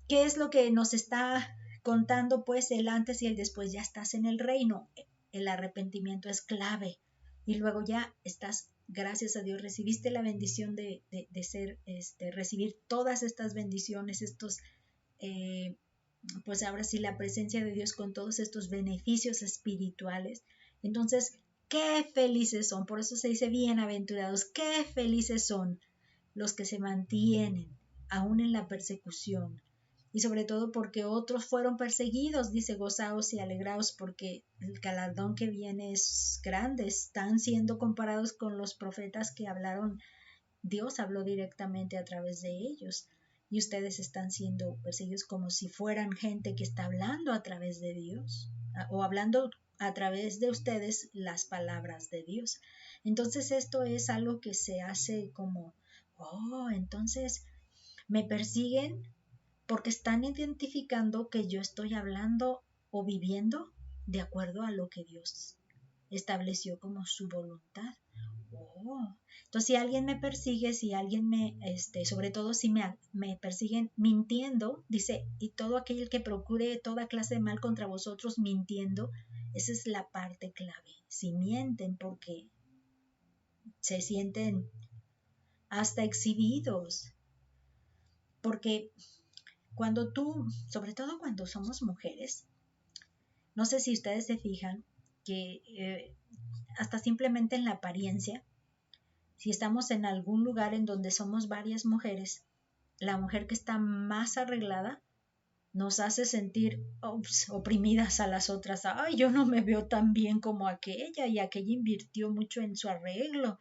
¿qué es lo que nos está contando? Pues el antes y el después. Ya estás en el reino. El arrepentimiento es clave. Y luego ya estás, gracias a Dios, recibiste la bendición de ser, recibir todas estas bendiciones, estos pues ahora sí, la presencia de Dios con todos estos beneficios espirituales. Entonces, qué felices son, por eso se dice bienaventurados, qué felices son los que se mantienen aún en la persecución. Y sobre todo porque otros fueron perseguidos, dice, gozaos y alegraos porque el galardón que viene es grande. Están siendo comparados con los profetas que hablaron, Dios habló directamente a través de ellos. Y ustedes están siendo perseguidos como si fueran gente que está hablando a través de Dios o hablando a través de ustedes las palabras de Dios. Entonces esto es algo que se hace como, oh, entonces me persiguen porque están identificando que yo estoy hablando o viviendo de acuerdo a lo que Dios estableció como su voluntad. Oh. Entonces, si alguien me persigue, si alguien sobre todo si me persiguen mintiendo, dice, y todo aquel que procure toda clase de mal contra vosotros mintiendo, esa es la parte clave. Si mienten porque se sienten hasta exhibidos, porque cuando tú, sobre todo cuando somos mujeres, no sé si ustedes se fijan que hasta simplemente en la apariencia, si estamos en algún lugar en donde somos varias mujeres, la mujer que está más arreglada nos hace sentir oprimidas a las otras. Ay, yo no me veo tan bien como aquella y aquella invirtió mucho en su arreglo.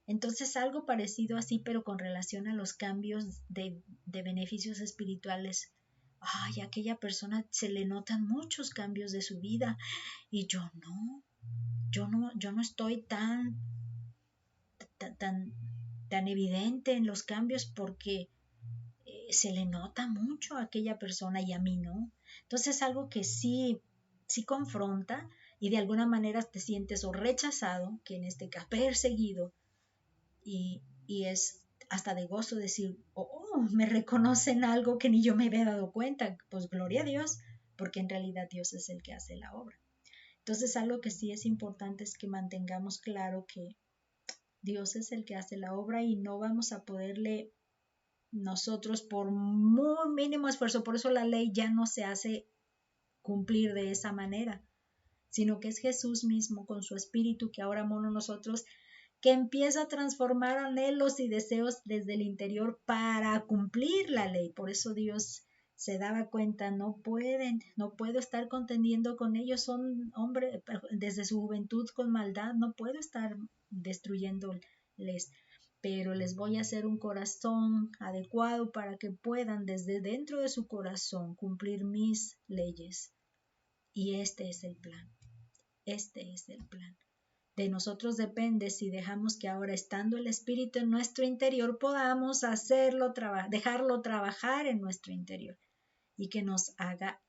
Entonces algo parecido así, pero con relación a los cambios de beneficios espirituales. Ay, a aquella persona se le notan muchos cambios de su vida y yo no estoy tan evidente en los cambios porque se le nota mucho a aquella persona y a mí no. Entonces es algo que sí confronta y de alguna manera te sientes o rechazado, que en este caso perseguido, y es hasta de gozo decir, me reconocen algo que ni yo me había dado cuenta, pues gloria a Dios, porque en realidad Dios es el que hace la obra. Entonces algo que sí es importante es que mantengamos claro que Dios es el que hace la obra y no vamos a poderle nosotros por muy mínimo esfuerzo, por eso la ley ya no se hace cumplir de esa manera, sino que es Jesús mismo con su espíritu que ahora mora en nosotros, que empieza a transformar anhelos y deseos desde el interior para cumplir la ley. Por eso Dios se daba cuenta, no puedo estar contendiendo con ellos, son hombres desde su juventud con maldad, no puedo estar destruyéndoles, pero les voy a hacer un corazón adecuado para que puedan desde dentro de su corazón cumplir mis leyes. Y este es el plan, este es el plan. De nosotros depende si dejamos que ahora, estando el Espíritu en nuestro interior, podamos dejarlo trabajar en nuestro interior y que nos haga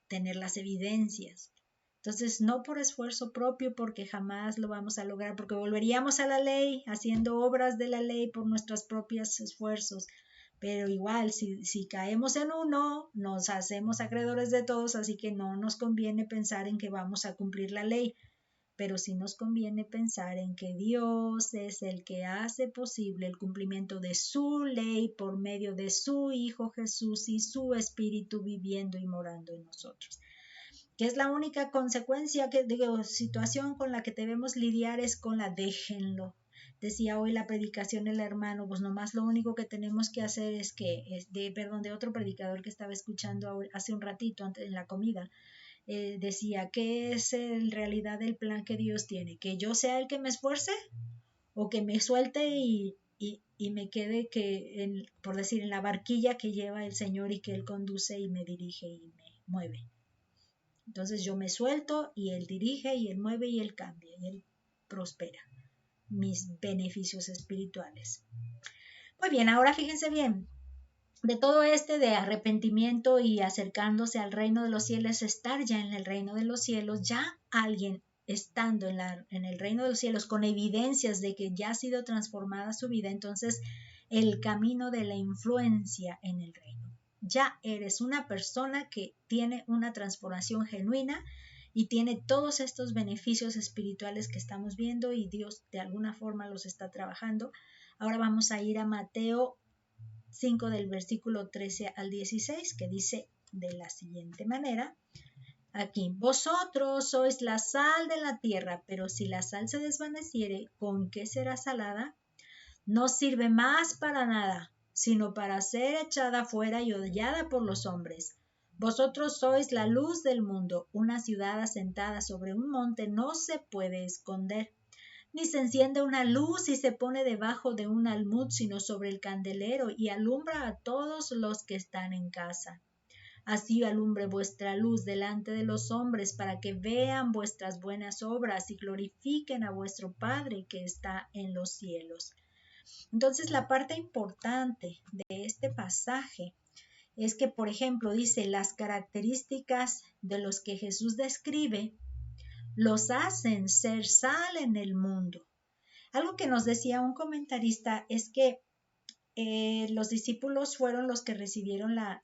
tener las evidencias. Entonces, no por esfuerzo propio, porque jamás lo vamos a lograr, porque volveríamos a la ley, haciendo obras de la ley por nuestros propios esfuerzos. Pero igual, si caemos en uno, nos hacemos acreedores de todos, así que no nos conviene pensar en que vamos a cumplir la ley. Pero sí nos conviene pensar en que Dios es el que hace posible el cumplimiento de su ley por medio de su Hijo Jesús y su Espíritu viviendo y morando en nosotros. Que es la única consecuencia, situación con la que debemos lidiar es con la déjenlo. Decía hoy la predicación el hermano, pues nomás lo único que tenemos que hacer es de otro predicador que estaba escuchando hace un ratito antes en la comida, decía, ¿qué es en realidad el plan que Dios tiene? ¿Que yo sea el que me esfuerce? ¿O que me suelte y me quede por decir, en la barquilla que lleva el Señor y que Él conduce y me dirige y me mueve? Entonces yo me suelto y Él dirige y Él mueve y Él cambia y Él prospera mis beneficios espirituales. Muy bien, ahora fíjense bien, de todo de arrepentimiento y acercándose al reino de los cielos, estar ya en el reino de los cielos, ya alguien estando en el reino de los cielos con evidencias de que ya ha sido transformada su vida, entonces el camino de la influencia en el reino. Ya eres una persona que tiene una transformación genuina y tiene todos estos beneficios espirituales que estamos viendo y Dios de alguna forma los está trabajando. Ahora vamos a ir a Mateo 5 del versículo 13 al 16, que dice, de la siguiente manera. Aquí, vosotros sois la sal de la tierra, pero si la sal se desvaneciere, ¿con qué será salada? No sirve más para nada, sino para ser echada fuera y hollada por los hombres. Vosotros sois la luz del mundo. Una ciudad asentada sobre un monte no se puede esconder, ni se enciende una luz y se pone debajo de un almud, sino sobre el candelero, y alumbra a todos los que están en casa. Así alumbre vuestra luz delante de los hombres, para que vean vuestras buenas obras y glorifiquen a vuestro Padre que está en los cielos. Entonces, la parte importante de este pasaje es que, por ejemplo, dice las características de los que Jesús describe los hacen ser sal en el mundo. Algo que nos decía un comentarista es que los discípulos fueron los que recibieron la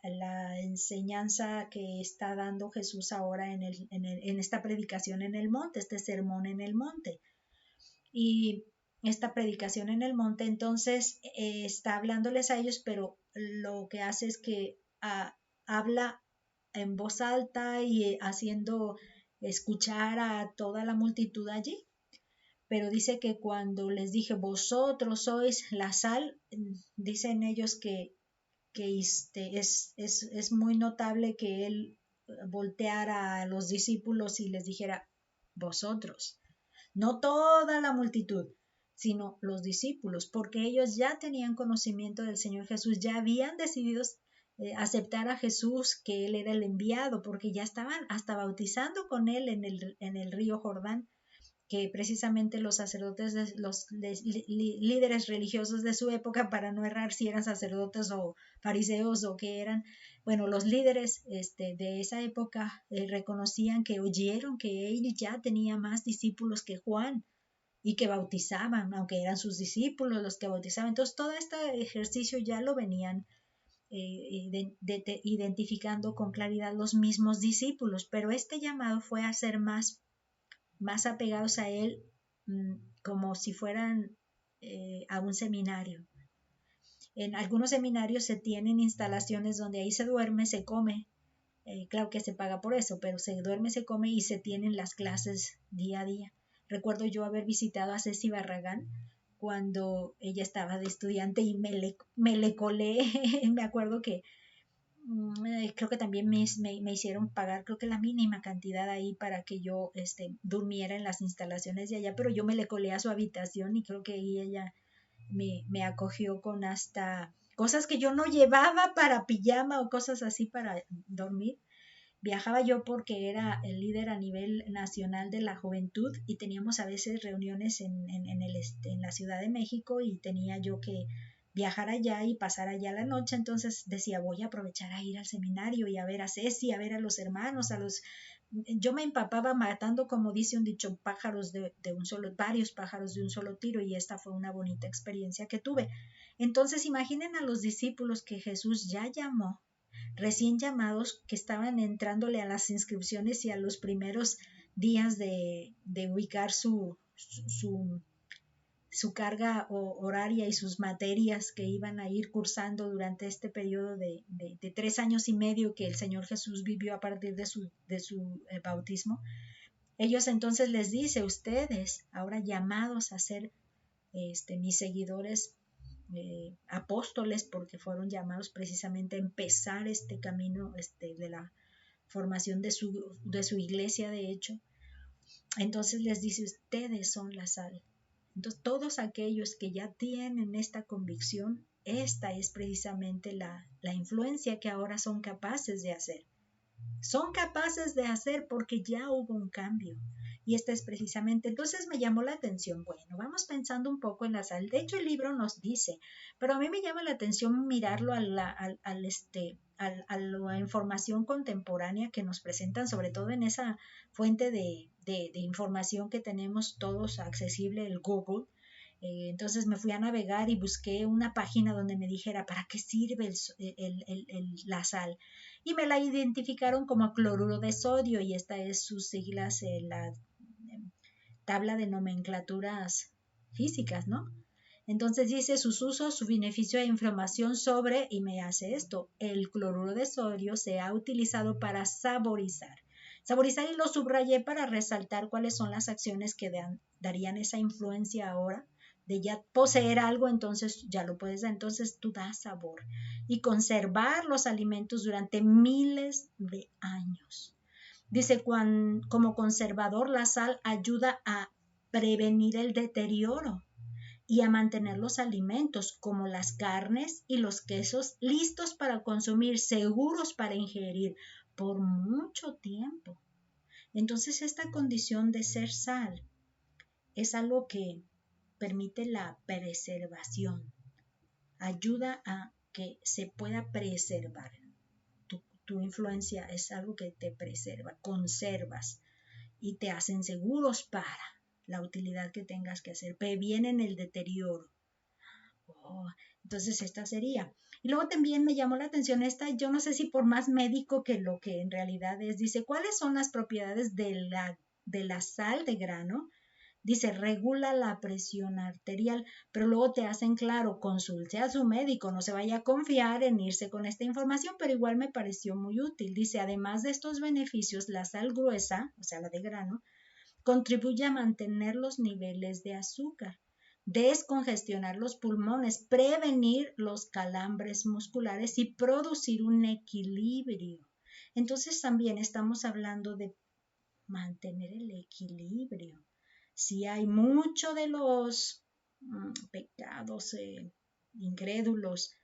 enseñanza que está dando Jesús ahora en esta predicación en el monte, este sermón en el monte. Y esta predicación en el monte, entonces está hablándoles a ellos, pero lo que hace es que habla en voz alta y haciendo escuchar a toda la multitud allí. Pero dice que cuando les dije, vosotros sois la sal, dicen ellos que es muy notable que él volteara a los discípulos y les dijera, vosotros. No toda la multitud, sino los discípulos, porque ellos ya tenían conocimiento del Señor Jesús, ya habían decidido aceptar a Jesús, que Él era el enviado, porque ya estaban hasta bautizando con Él en el río Jordán, que precisamente los sacerdotes, los líderes religiosos de su época, para no errar si eran sacerdotes o fariseos o qué eran, bueno, los líderes de esa época reconocían que oyeron que él ya tenía más discípulos que Juan y que bautizaban, aunque eran sus discípulos los que bautizaban. Entonces todo este ejercicio ya lo venían identificando con claridad los mismos discípulos, pero este llamado fue a ser más apegados a él, como si fueran a un seminario. En algunos seminarios se tienen instalaciones donde ahí se duerme, se come, claro que se paga por eso, pero se duerme, se come y se tienen las clases día a día. Recuerdo yo haber visitado a Ceci Barragán cuando ella estaba de estudiante y me le colé, me acuerdo que creo que también me hicieron pagar, creo que la mínima cantidad ahí para que yo durmiera en las instalaciones de allá, pero yo me le colé a su habitación y creo que ahí ella me acogió con hasta cosas que yo no llevaba para pijama o cosas así para dormir. Viajaba yo porque era el líder a nivel nacional de la juventud y teníamos a veces reuniones en la Ciudad de México y tenía yo que viajar allá y pasar allá la noche. Entonces decía, voy a aprovechar a ir al seminario y a ver a Ceci, a ver a los hermanos, yo me empapaba matando, como dice un dicho, varios pájaros de un solo tiro, y esta fue una bonita experiencia que tuve. Entonces imaginen a los discípulos que Jesús ya llamó, recién llamados, que estaban entrándole a las inscripciones y a los primeros días de ubicar su carga horaria y sus materias que iban a ir cursando durante este periodo de 3 años y medio que el Señor Jesús vivió a partir de su bautismo. Ellos entonces les dice, ustedes ahora llamados a ser mis seguidores, apóstoles, porque fueron llamados precisamente a empezar este camino de la formación de su iglesia, de hecho. Entonces les dice, ustedes son la sal. Entonces todos aquellos que ya tienen esta convicción, esta es precisamente la influencia que ahora son capaces de hacer. Son capaces de hacer porque ya hubo un cambio. Y esta es precisamente, entonces me llamó la atención, bueno, vamos pensando un poco en la sal. De hecho, el libro nos dice, pero a mí me llama la atención mirarlo a la información contemporánea que nos presentan, sobre todo en esa fuente de información que tenemos todos accesible, el Google. Entonces me fui a navegar y busqué una página donde me dijera para qué sirve la sal, y me la identificaron como cloruro de sodio, y esta es sus siglas en la tabla de nomenclaturas físicas, ¿no? Entonces dice sus usos, su beneficio e información sobre, y me hace esto, el cloruro de sodio se ha utilizado para saborizar. Saborizar, y lo subrayé para resaltar cuáles son las acciones que darían esa influencia ahora de ya poseer algo, entonces ya lo puedes dar, entonces tú das sabor. Y conservar los alimentos durante miles de años. Dice, como conservador, la sal ayuda a prevenir el deterioro y a mantener los alimentos como las carnes y los quesos listos para consumir, seguros para ingerir por mucho tiempo. Entonces, esta condición de ser sal es algo que permite la preservación, ayuda a que se pueda preservar. Tu influencia es algo que te preserva, conservas y te hacen seguros para la utilidad que tengas que hacer, previenen el deterioro. Entonces esta sería. Y luego también me llamó la atención esta, yo no sé si por más médico que lo que en realidad es, dice, ¿cuáles son las propiedades de la sal de grano? Dice, regula la presión arterial, pero luego te hacen claro, consulte a su médico, no se vaya a confiar en irse con esta información, pero igual me pareció muy útil. Dice, además de estos beneficios, la sal gruesa, o sea, la de grano, contribuye a mantener los niveles de azúcar, descongestionar los pulmones, prevenir los calambres musculares y producir un equilibrio. Entonces también estamos hablando de mantener el equilibrio. Si hay mucho de los pecados incrédulos,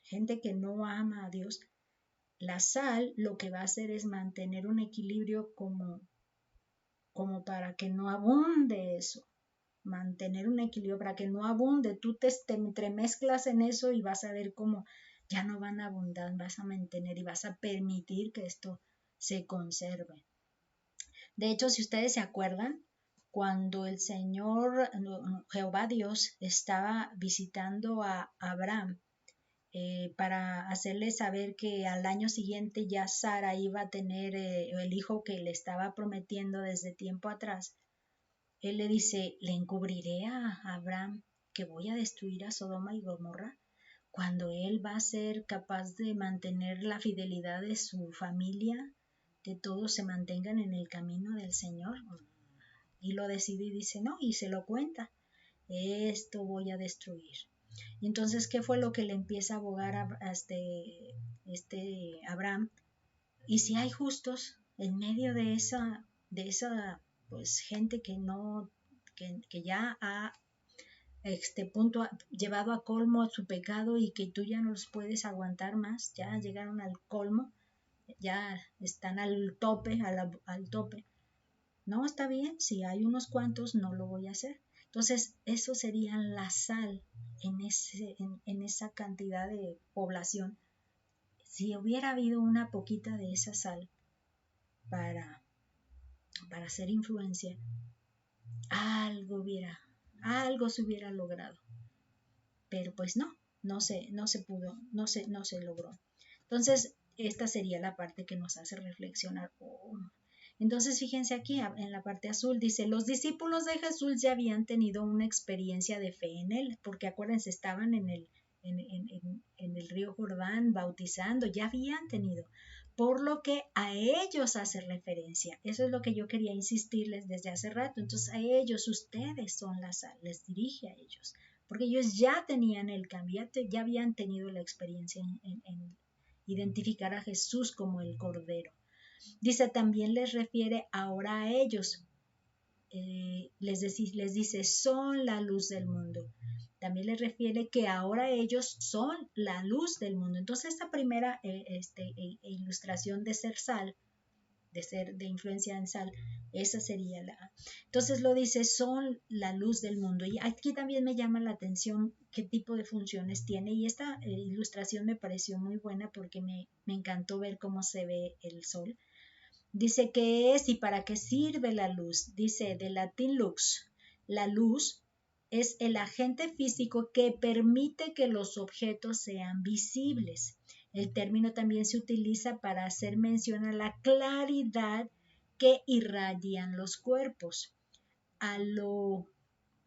gente que no ama a Dios, la sal lo que va a hacer es mantener un equilibrio como para que no abunde eso, mantener un equilibrio para que no abunde. Tú te entremezclas en eso y vas a ver cómo ya no van a abundar, vas a mantener y vas a permitir que esto se conserve. De hecho, si ustedes se acuerdan, cuando el Señor, Jehová Dios, estaba visitando a Abraham para hacerle saber que al año siguiente ya Sara iba a tener el hijo que le estaba prometiendo desde tiempo atrás, él le dice, le encubriré a Abraham que voy a destruir a Sodoma y Gomorra, cuando él va a ser capaz de mantener la fidelidad de su familia, que todos se mantengan en el camino del Señor. Y lo decide y dice, no, y se lo cuenta, esto voy a destruir. Y entonces, ¿qué fue lo que le empieza a abogar a este Abraham? Y si hay justos en medio de esa pues gente que no, que ya ha punto llevado a colmo su pecado y que tú ya no los puedes aguantar más, ya llegaron al colmo, ya están al tope, al tope. No, está bien, si hay unos cuantos, no lo voy a hacer. Entonces, eso sería la sal en esa cantidad de población. Si hubiera habido una poquita de esa sal para hacer influencia, algo se hubiera logrado. Pero pues no se pudo, no se logró. Entonces, esta sería la parte que nos hace reflexionar. Entonces, fíjense aquí en la parte azul, dice, los discípulos de Jesús ya habían tenido una experiencia de fe en él, porque acuérdense, estaban en el río Jordán bautizando, ya habían tenido, por lo que a ellos hace referencia. Eso es lo que yo quería insistirles desde hace rato. Entonces, a ellos, ustedes son la sal, les dirige a ellos, porque ellos ya tenían el cambio, ya habían tenido la experiencia en identificar a Jesús como el Cordero. Dice, también les refiere ahora a ellos, les dice, son la luz del mundo. También les refiere que ahora ellos son la luz del mundo. Entonces, esta primera ilustración de ser sal, de influencia en sal, esa sería la. Entonces lo dice, son la luz del mundo. Y aquí también me llama la atención qué tipo de funciones tiene. Y esta ilustración me pareció muy buena porque me encantó ver cómo se ve el sol. Dice qué es y para qué sirve la luz. Dice del latín lux. La luz es el agente físico que permite que los objetos sean visibles. El término también se utiliza para hacer mención a la claridad que irradian los cuerpos, a lo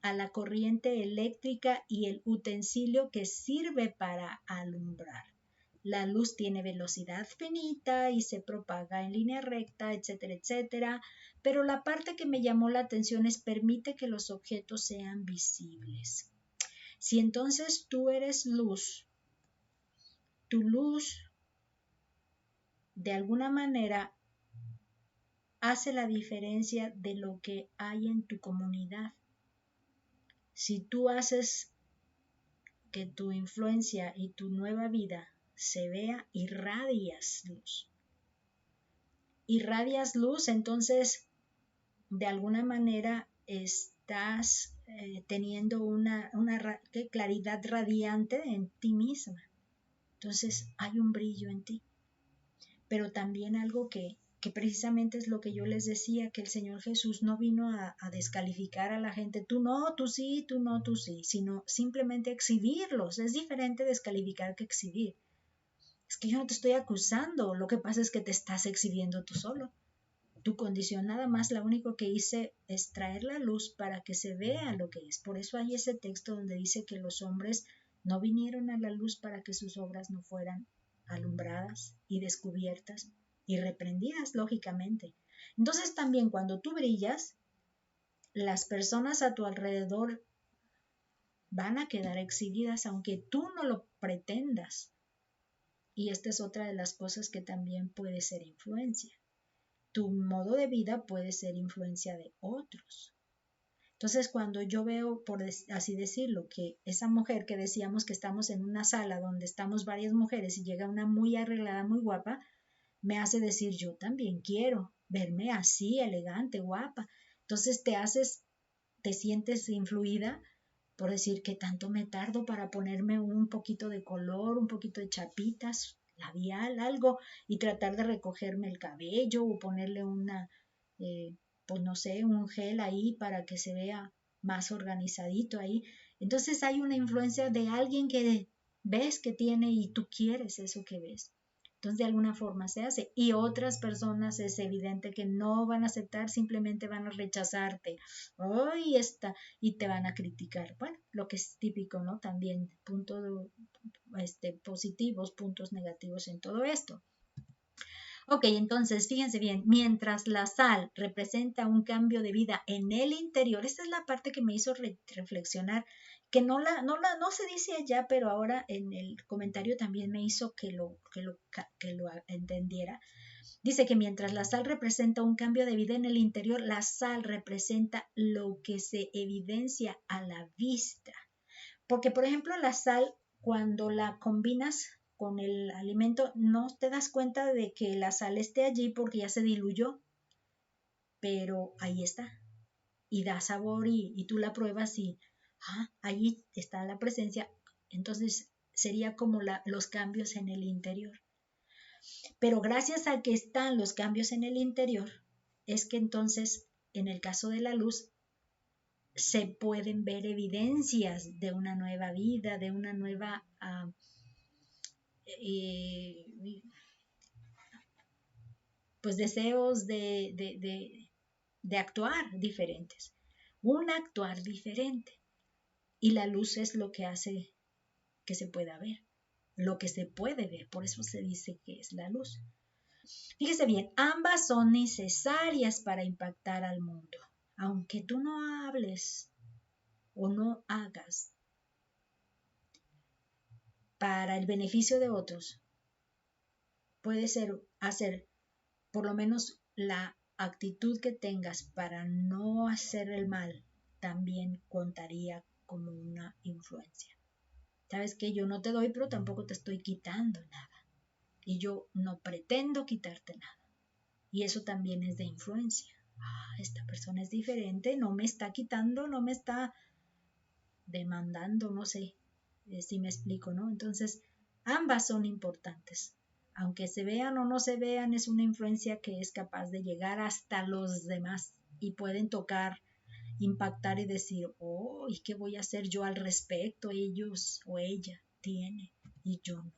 a la corriente eléctrica y el utensilio que sirve para alumbrar. La luz tiene velocidad finita y se propaga en línea recta, etcétera, etcétera, pero la parte que me llamó la atención es permite que los objetos sean visibles. Si entonces tú eres luz, tu luz de alguna manera hace la diferencia de lo que hay en tu comunidad. Si tú haces que tu influencia y tu nueva vida se vea, irradias luz. Irradias luz, entonces de alguna manera estás teniendo una claridad radiante en ti misma. Entonces hay un brillo en ti. Pero también algo que precisamente es lo que yo les decía, que el Señor Jesús no vino a descalificar a la gente, tú no, tú sí, tú no, tú sí, sino simplemente exhibirlos. Es diferente descalificar que exhibir. Es que yo no te estoy acusando, lo que pasa es que te estás exhibiendo tú solo. Tu condición nada más, lo único que hice es traer la luz para que se vea lo que es. Por eso hay ese texto donde dice que los hombres no vinieron a la luz para que sus obras no fueran alumbradas y descubiertas y reprendidas, lógicamente. Entonces también cuando tú brillas, las personas a tu alrededor van a quedar exhibidas aunque tú no lo pretendas. Y esta es otra de las cosas que también puede ser influencia. Tu modo de vida puede ser influencia de otros. Entonces, cuando yo veo, por así decirlo, que esa mujer que decíamos que estamos en una sala donde estamos varias mujeres y llega una muy arreglada, muy guapa, me hace decir, yo también quiero verme así, elegante, guapa. Entonces te sientes influida por decir que tanto me tardo para ponerme un poquito de color, un poquito de chapitas, labial, algo, y tratar de recogerme el cabello o ponerle pues no sé, un gel ahí para que se vea más organizadito ahí. Entonces hay una influencia de alguien que ves que tiene y tú quieres eso que ves. Entonces de alguna forma se hace. Y otras personas es evidente que no van a aceptar, simplemente van a rechazarte. ¡Ay, esta! Y te van a criticar. Bueno, lo que es típico, ¿no? También puntos positivos, puntos negativos en todo esto. Ok, entonces fíjense bien, mientras la sal representa un cambio de vida en el interior, esta es la parte que me hizo reflexionar, que no se dice allá, pero ahora en el comentario también me hizo que lo entendiera. Dice que mientras la sal representa un cambio de vida en el interior, la sal representa lo que se evidencia a la vista. Porque, por ejemplo, la sal, cuando la combinas con el alimento, no te das cuenta de que la sal esté allí porque ya se diluyó, pero ahí está y da sabor y tú la pruebas y allí está la presencia. Entonces sería como los cambios en el interior. Pero gracias a que están los cambios en el interior, es que entonces, en el caso de la luz, se pueden ver evidencias de una nueva vida, de una nueva pues deseos de actuar diferentes, un actuar diferente. Y la luz es lo que hace que se pueda ver, lo que se puede ver, por eso se dice que es la luz. Fíjese bien, ambas son necesarias para impactar al mundo. Aunque tú no hables o no hagas para el beneficio de otros, puede ser hacer por lo menos la actitud que tengas para no hacer el mal también contaría como una influencia. Sabes que yo no te doy, pero tampoco te estoy quitando nada. Y yo no pretendo quitarte nada. Y eso también es de influencia. Esta persona es diferente, no me está quitando, no me está demandando, no sé si me explico, ¿no? Entonces, ambas son importantes. Aunque se vean o no se vean, es una influencia que es capaz de llegar hasta los demás y pueden tocar, impactar y decir, ¿y qué voy a hacer yo al respecto? Ellos o ella tiene y yo no.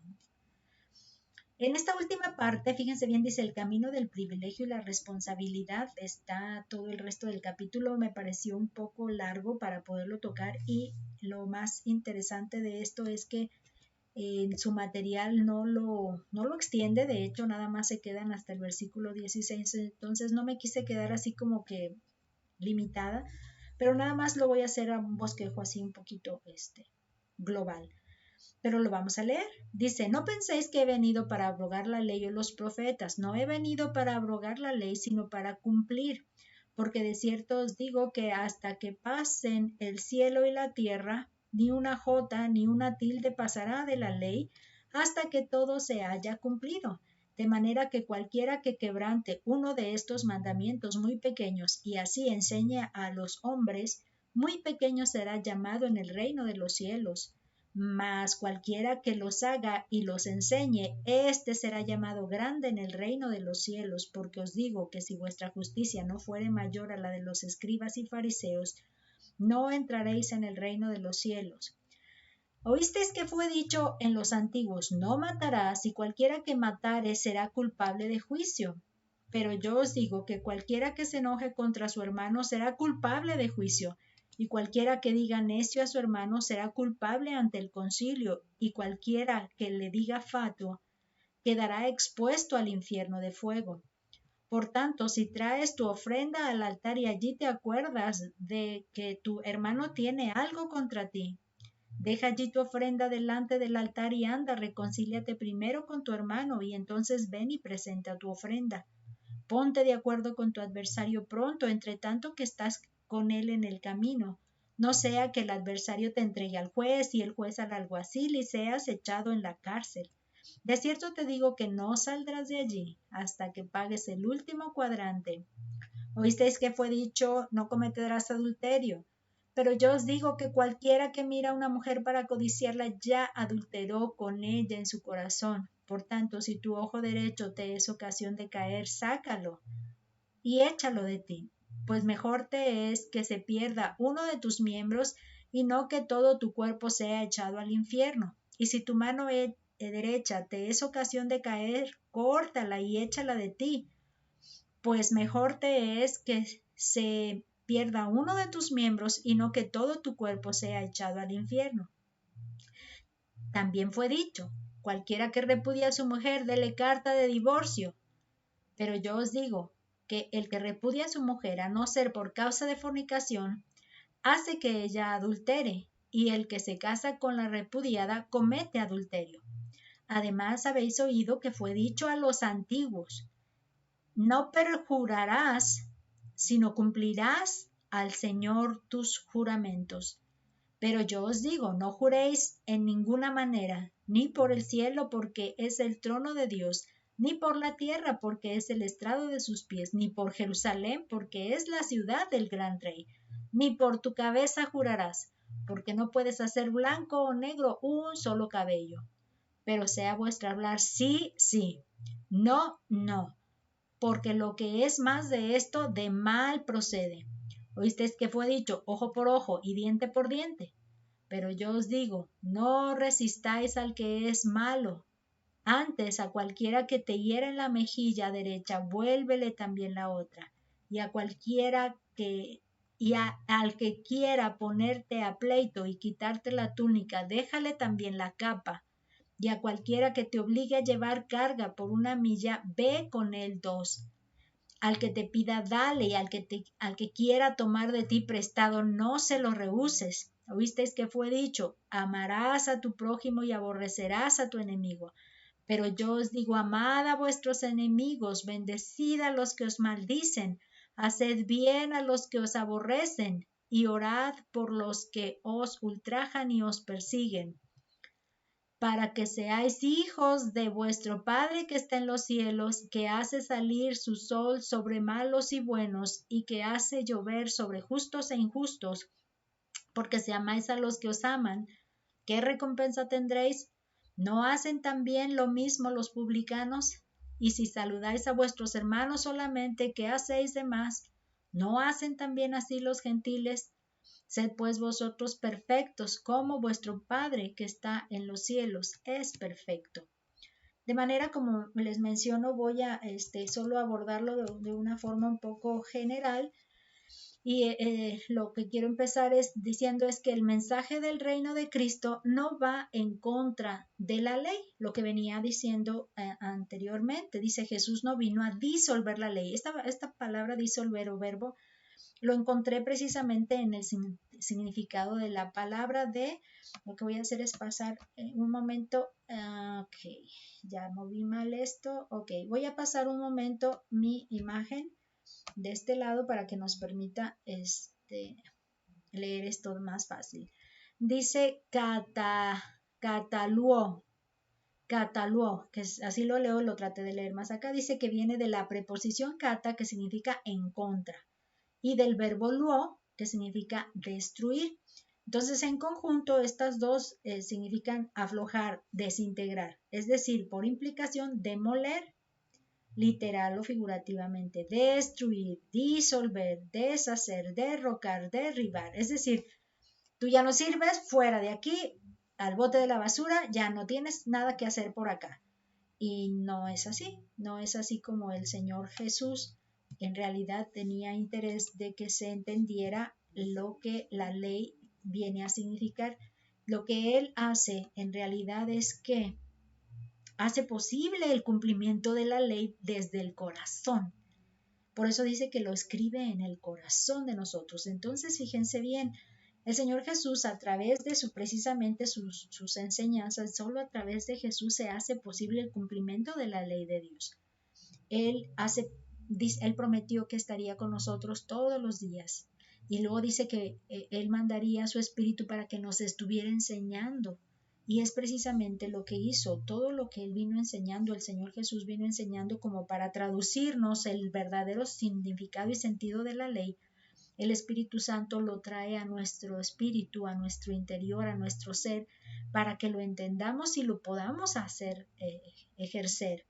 En esta última parte, fíjense bien, dice el camino del privilegio y la responsabilidad. Está todo el resto del capítulo, me pareció un poco largo para poderlo tocar, y lo más interesante de esto es que su material no lo extiende, de hecho nada más se quedan hasta el versículo 16, entonces no me quise quedar así como que limitada, pero nada más lo voy a hacer a un bosquejo así un poquito global. Pero lo vamos a leer. Dice, no penséis que he venido para abrogar la ley o los profetas. No he venido para abrogar la ley, sino para cumplir. Porque de cierto os digo que hasta que pasen el cielo y la tierra, ni una jota ni una tilde pasará de la ley, hasta que todo se haya cumplido. De manera que cualquiera que quebrante uno de estos mandamientos muy pequeños y así enseñe a los hombres, muy pequeño será llamado en el reino de los cielos. Mas cualquiera que los haga y los enseñe, éste será llamado grande en el reino de los cielos, porque os digo que si vuestra justicia no fuere mayor a la de los escribas y fariseos, no entraréis en el reino de los cielos. Oísteis que fue dicho en los antiguos, no matarás, y cualquiera que matare será culpable de juicio. Pero yo os digo que cualquiera que se enoje contra su hermano será culpable de juicio, y cualquiera que diga necio a su hermano será culpable ante el concilio, y cualquiera que le diga fatuo quedará expuesto al infierno de fuego. Por tanto, si traes tu ofrenda al altar y allí te acuerdas de que tu hermano tiene algo contra ti, deja allí tu ofrenda delante del altar y anda, reconcíliate primero con tu hermano y entonces ven y presenta tu ofrenda. Ponte de acuerdo con tu adversario pronto, entre tanto que estás con él en el camino. No sea que el adversario te entregue al juez y el juez al alguacil y seas echado en la cárcel. De cierto te digo que no saldrás de allí hasta que pagues el último cuadrante. Oísteis que fue dicho, no cometerás adulterio. Pero yo os digo que cualquiera que mira a una mujer para codiciarla ya adulteró con ella en su corazón. Por tanto, si tu ojo derecho te es ocasión de caer, sácalo y échalo de ti, pues mejor te es que se pierda uno de tus miembros y no que todo tu cuerpo sea echado al infierno. Y si tu mano derecha te es ocasión de caer, córtala y échala de ti, pues mejor te es que se pierda uno de tus miembros y no que todo tu cuerpo sea echado al infierno. También fue dicho, cualquiera que repudia a su mujer, dele carta de divorcio. Pero yo os digo que el que repudia a su mujer, a no ser por causa de fornicación, hace que ella adultere, y el que se casa con la repudiada comete adulterio. Además habéis oído que fue dicho a los antiguos, no perjurarás, sino cumplirás al Señor tus juramentos. Pero yo os digo, no juréis en ninguna manera, ni por el cielo, porque es el trono de Dios, ni por la tierra, porque es el estrado de sus pies, ni por Jerusalén, porque es la ciudad del gran rey, ni por tu cabeza jurarás, porque no puedes hacer blanco o negro un solo cabello. Pero sea vuestro hablar sí, sí, no, no, porque lo que es más de esto, de mal procede. Oísteis que fue dicho, ojo por ojo y diente por diente. Pero yo os digo, no resistáis al que es malo. Antes, a cualquiera que te hiera en la mejilla derecha, vuélvele también la otra. Y a cualquiera al que quiera ponerte a pleito y quitarte la túnica, déjale también la capa. Y a cualquiera que te obligue a llevar carga por una milla, ve con él 2. Al que te pida, dale, y al que quiera tomar de ti prestado, no se lo rehuses. Oísteis que fue dicho, amarás a tu prójimo y aborrecerás a tu enemigo. Pero yo os digo, amad a vuestros enemigos, bendecid a los que os maldicen, haced bien a los que os aborrecen, y orad por los que os ultrajan y os persiguen, para que seáis hijos de vuestro Padre que está en los cielos, que hace salir su sol sobre malos y buenos, y que hace llover sobre justos e injustos, porque si amáis a los que os aman, ¿qué recompensa tendréis? ¿No hacen también lo mismo los publicanos? Y si saludáis a vuestros hermanos solamente, ¿qué hacéis de más? ¿No hacen también así los gentiles? Sed pues vosotros perfectos, como vuestro Padre que está en los cielos es perfecto. De manera como les menciono, voy a solo abordarlo de una forma un poco general. Y lo que quiero empezar diciendo es que el mensaje del reino de Cristo no va en contra de la ley, lo que venía diciendo anteriormente. Dice, Jesús no vino a disolver la ley. Esta palabra disolver o verbo lo encontré precisamente en el significado de la palabra lo que voy a hacer es pasar un momento, ok, ya moví mal esto, ok, voy a pasar un momento mi imagen de este lado para que nos permita leer esto más fácil. Dice cataluó, que así lo leo, lo traté de leer más acá. Dice que viene de la preposición cata, que significa en contra, y del verbo luo, que significa destruir. Entonces, en conjunto, estas dos significan aflojar, desintegrar, es decir, por implicación, demoler, literal o figurativamente, destruir, disolver, deshacer, derrocar, derribar. Es decir, tú ya no sirves, fuera de aquí, al bote de la basura, ya no tienes nada que hacer por acá. Y no es así, no es así como el Señor Jesús en realidad tenía interés de que se entendiera lo que la ley viene a significar. Lo que Él hace en realidad es que hace posible el cumplimiento de la ley desde el corazón. Por eso dice que lo escribe en el corazón de nosotros. Entonces, fíjense bien, el Señor Jesús a través de precisamente sus enseñanzas, solo a través de Jesús se hace posible el cumplimiento de la ley de Dios. Él prometió que estaría con nosotros todos los días. Y luego dice que Él mandaría a su Espíritu para que nos estuviera enseñando. Y es precisamente lo que hizo, todo lo que Él vino enseñando, el Señor Jesús vino enseñando como para traducirnos el verdadero significado y sentido de la ley. El Espíritu Santo lo trae a nuestro espíritu, a nuestro interior, a nuestro ser, para que lo entendamos y lo podamos hacer, ejercer.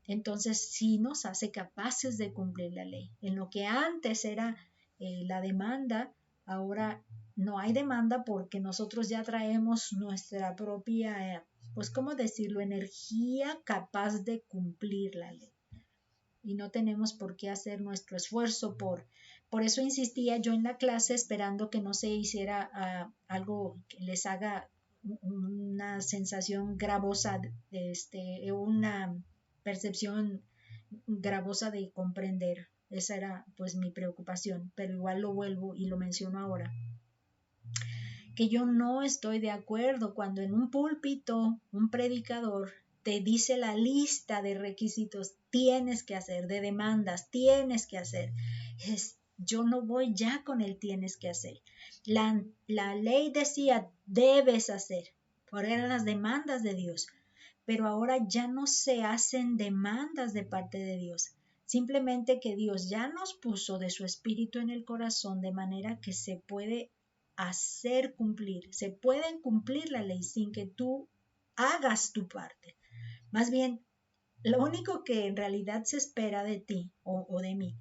Entonces sí nos hace capaces de cumplir la ley. En lo que antes era la demanda, ahora no hay demanda porque nosotros ya traemos nuestra propia, pues cómo decirlo, energía capaz de cumplir la ley. Y no tenemos por qué hacer nuestro esfuerzo por eso insistía yo en la clase esperando que no se hiciera algo que les haga una sensación gravosa, una percepción gravosa de comprender. Esa era pues mi preocupación, pero igual lo vuelvo y lo menciono ahora. Que yo no estoy de acuerdo cuando en un púlpito un predicador te dice la lista de requisitos tienes que hacer, de demandas tienes que hacer. Yo no voy ya con el tienes que hacer. La ley decía debes hacer, porque eran las demandas de Dios, pero ahora ya no se hacen demandas de parte de Dios. Simplemente que Dios ya nos puso de su espíritu en el corazón de manera que se puede hacer cumplir, se pueden cumplir la ley sin que tú hagas tu parte. Más bien, lo único que en realidad se espera de ti o de mí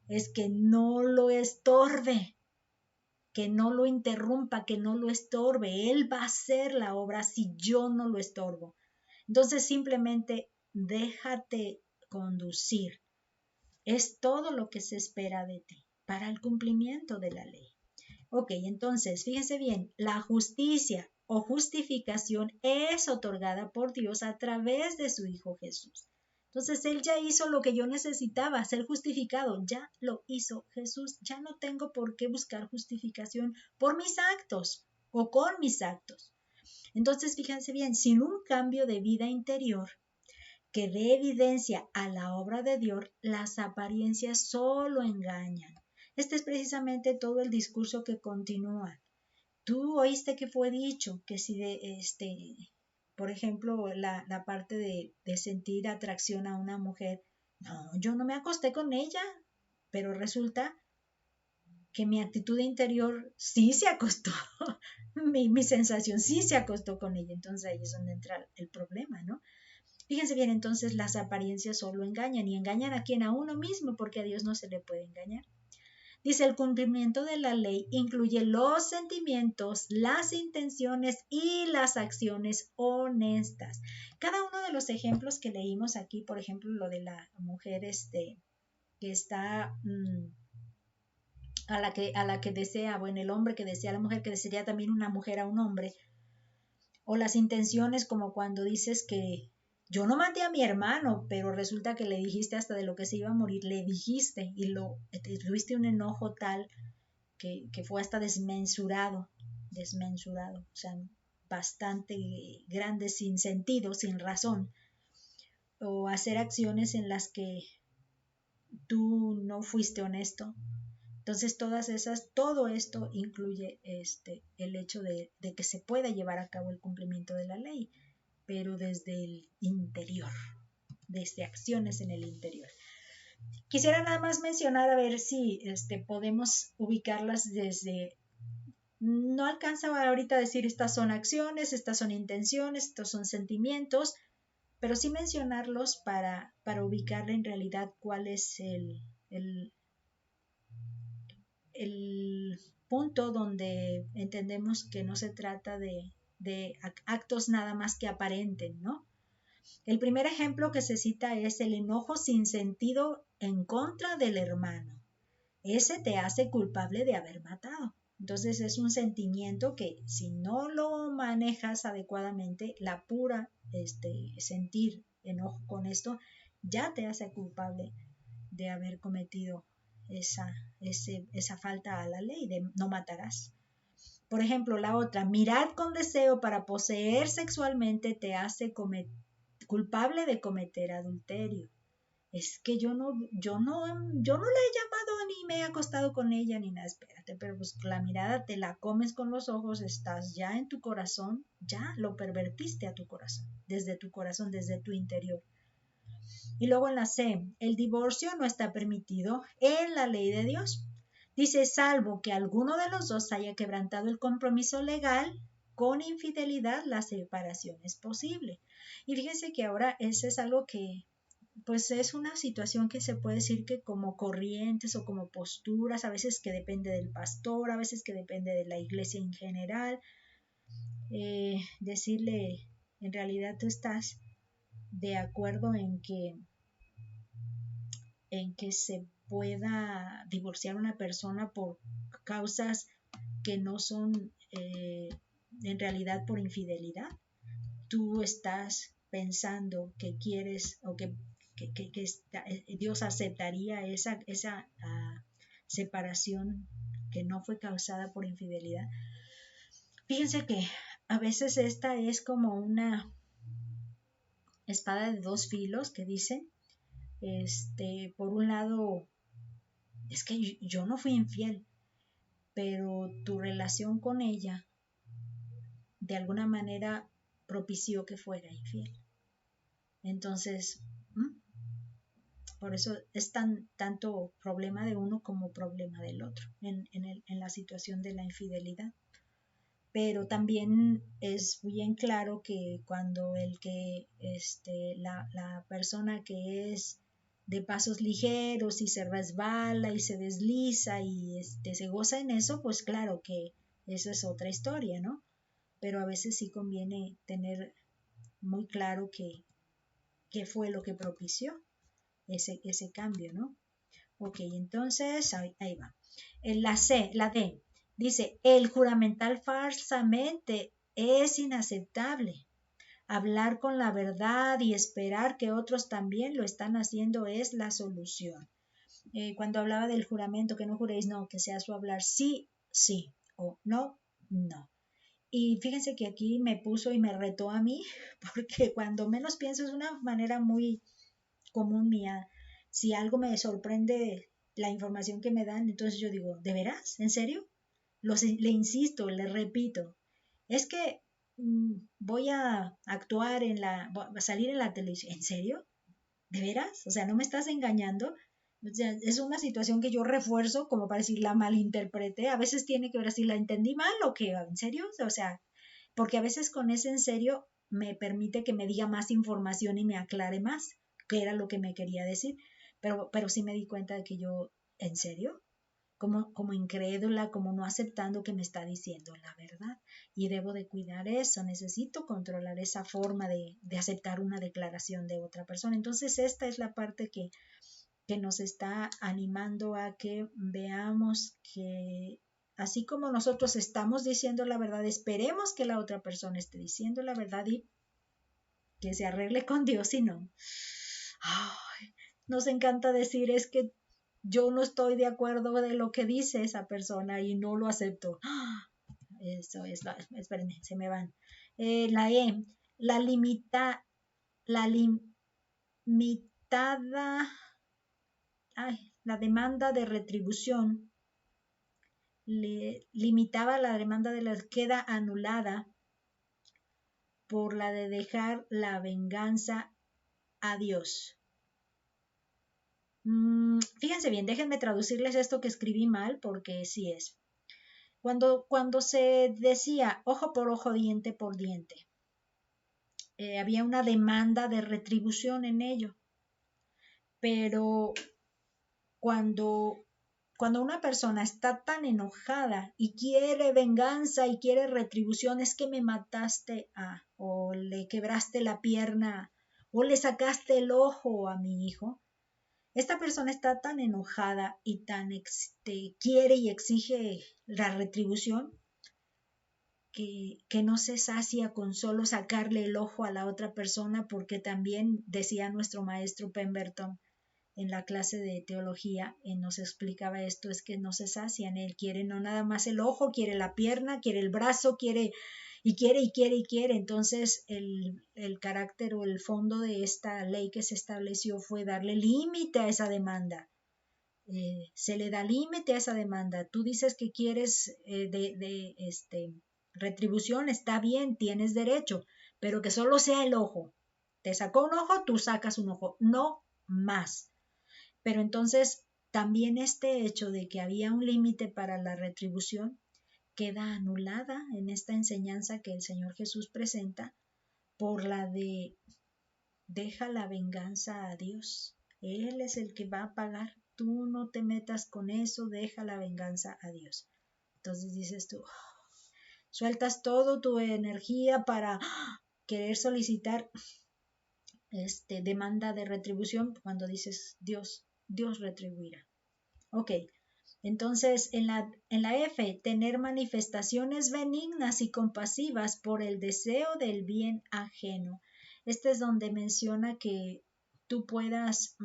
es que no lo estorbe, que no lo interrumpa, que no lo estorbe. Él va a hacer la obra si yo no lo estorbo. Entonces simplemente déjate conducir. Es todo lo que se espera de ti para el cumplimiento de la ley. Ok, entonces, fíjense bien, la justicia o justificación es otorgada por Dios a través de su Hijo Jesús. Entonces, Él ya hizo lo que yo necesitaba, ser justificado, ya lo hizo Jesús. Ya no tengo por qué buscar justificación por mis actos o con mis actos. Entonces, fíjense bien, sin un cambio de vida interior que dé evidencia a la obra de Dios, las apariencias solo engañan. Este es precisamente todo el discurso que continúa. Tú oíste que fue dicho que si por ejemplo, la parte de sentir atracción a una mujer, no, yo no me acosté con ella, pero resulta que mi actitud interior sí se acostó, mi sensación sí se acostó con ella, entonces ahí es donde entra el problema, ¿no? Fíjense bien, entonces las apariencias solo engañan y engañan a quien, a uno mismo, porque a Dios no se le puede engañar. Dice, el cumplimiento de la ley incluye los sentimientos, las intenciones y las acciones honestas. Cada uno de los ejemplos que leímos aquí, por ejemplo, lo de la mujer que está a la que desea, bueno, el hombre que desea a la mujer, que desearía también una mujer a un hombre, o las intenciones como cuando dices que yo no maté a mi hermano, pero resulta que le dijiste hasta de lo que se iba a morir, le dijiste y tuviste un enojo tal que fue hasta desmensurado, o sea, bastante grande, sin sentido, sin razón, o hacer acciones en las que tú no fuiste honesto. Entonces todo esto incluye el hecho de que se pueda llevar a cabo el cumplimiento de la ley, pero desde el interior, desde acciones en el interior. Quisiera nada más mencionar a ver si podemos ubicarlas desde, no alcanza ahorita a decir estas son acciones, estas son intenciones, estos son sentimientos, pero sí mencionarlos para ubicar en realidad cuál es el punto donde entendemos que no se trata de actos nada más que aparenten, ¿no? El primer ejemplo que se cita es el enojo sin sentido en contra del hermano. Ese te hace culpable de haber matado. Entonces es un sentimiento que si no lo manejas adecuadamente, la pura sentir enojo con esto ya te hace culpable de haber cometido esa falta a la ley de no matarás. Por ejemplo, la otra, mirar con deseo para poseer sexualmente te hace culpable de cometer adulterio. Es que yo no la he llamado ni me he acostado con ella ni nada, espérate, pero pues la mirada te la comes con los ojos, estás ya en tu corazón, ya lo pervertiste a tu corazón, desde tu interior. Y luego en la C, el divorcio no está permitido en la ley de Dios. Dice, salvo que alguno de los dos haya quebrantado el compromiso legal, con infidelidad la separación es posible. Y fíjense que ahora eso es algo que pues es una situación que se puede decir que como corrientes o como posturas, a veces que depende del pastor, a veces que depende de la iglesia en general, decirle, en realidad tú estás de acuerdo en que se pueda divorciar una persona por causas que no son en realidad por infidelidad. Tú estás pensando que quieres o que Dios aceptaría esa separación que no fue causada por infidelidad. Fíjense que a veces esta es como una espada de dos filos que dicen, por un lado, es que yo no fui infiel, pero tu relación con ella de alguna manera propició que fuera infiel. Entonces, por eso es tanto problema de uno como problema del otro en la situación de la infidelidad. Pero también es bien claro que cuando la persona que es de pasos ligeros y se resbala y se desliza y se goza en eso, pues claro que eso es otra historia, ¿no? Pero a veces sí conviene tener muy claro qué fue lo que propició ese cambio, ¿no? Ok, entonces ahí va. En la D, dice, el juramentar falsamente es inaceptable. Hablar con la verdad y esperar que otros también lo están haciendo es la solución. Cuando hablaba del juramento, que no juréis, no, que sea su hablar sí, sí, o no, no. Y fíjense que aquí me puso y me retó a mí, porque cuando menos pienso es una manera muy común mía. Si algo me sorprende la información que me dan, entonces yo digo, ¿de veras? ¿En serio? Le insisto, le repito, es que voy a actuar a salir en la televisión. ¿En serio? ¿De veras? O sea, ¿no me estás engañando? O sea, es una situación que yo refuerzo como para decir la malinterpreté. A veces tiene que ver si la entendí mal o qué, ¿en serio? O sea, porque a veces con ese en serio me permite que me diga más información y me aclare más qué era lo que me quería decir. Pero sí me di cuenta de que yo, ¿en serio? como incrédula, como no aceptando que me está diciendo la verdad. Y debo de cuidar eso, necesito controlar esa forma de aceptar una declaración de otra persona. Entonces esta es la parte que nos está animando a que veamos que así como nosotros estamos diciendo la verdad, esperemos que la otra persona esté diciendo la verdad y que se arregle con Dios, y no. Ay, nos encanta decir es que yo no estoy de acuerdo de lo que dice esa persona y no lo acepto. Eso es espérenme, se me van. La E, la limitada, la demanda de retribución, limitaba la demanda de la queda anulada por la de dejar la venganza a Dios. Fíjense bien, déjenme traducirles esto que escribí mal porque sí es. Cuando se decía ojo por ojo, diente por diente, había una demanda de retribución en ello. Pero cuando una persona está tan enojada y quiere venganza y quiere retribución, es que me mataste o le quebraste la pierna, o le sacaste el ojo a mi hijo. Esta persona está tan enojada y tan quiere y exige la retribución que no se sacia con solo sacarle el ojo a la otra persona, porque también decía nuestro maestro Pemberton en la clase de teología, nos explicaba esto, es que no se sacian, él quiere no nada más el ojo, quiere la pierna, quiere el brazo, quiere. Entonces el carácter o el fondo de esta ley que se estableció fue darle límite a esa demanda. Se le da límite a esa demanda. Tú dices que quieres retribución, está bien, tienes derecho, pero que solo sea el ojo. Te sacó un ojo, tú sacas un ojo, no más. Pero entonces también este hecho de que había un límite para la retribución queda anulada en esta enseñanza que el Señor Jesús presenta por la de deja la venganza a Dios. Él es el que va a pagar. Tú no te metas con eso, deja la venganza a Dios. Entonces dices tú, sueltas toda tu energía para querer solicitar demanda de retribución cuando dices Dios retribuirá. Ok, entonces en la F, tener manifestaciones benignas y compasivas por el deseo del bien ajeno. Este es donde menciona que tú puedas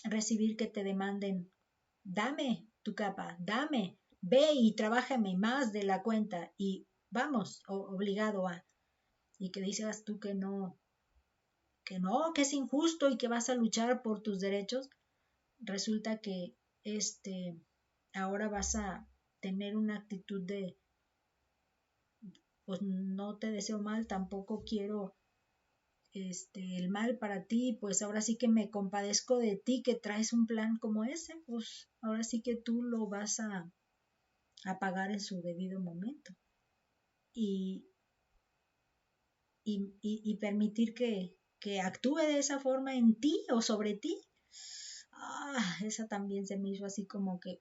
recibir que te demanden, dame tu capa, dame, ve y trabájame más de la cuenta y vamos, obligado a. Y que dices tú que no, que es injusto y que vas a luchar por tus derechos. Resulta que ahora vas a tener una actitud de, pues no te deseo mal, tampoco quiero el mal para ti, pues ahora sí que me compadezco de ti que traes un plan como ese, pues ahora sí que tú lo vas a pagar en su debido momento. Y permitir que actúe de esa forma en ti o sobre ti. Esa también se me hizo así como que,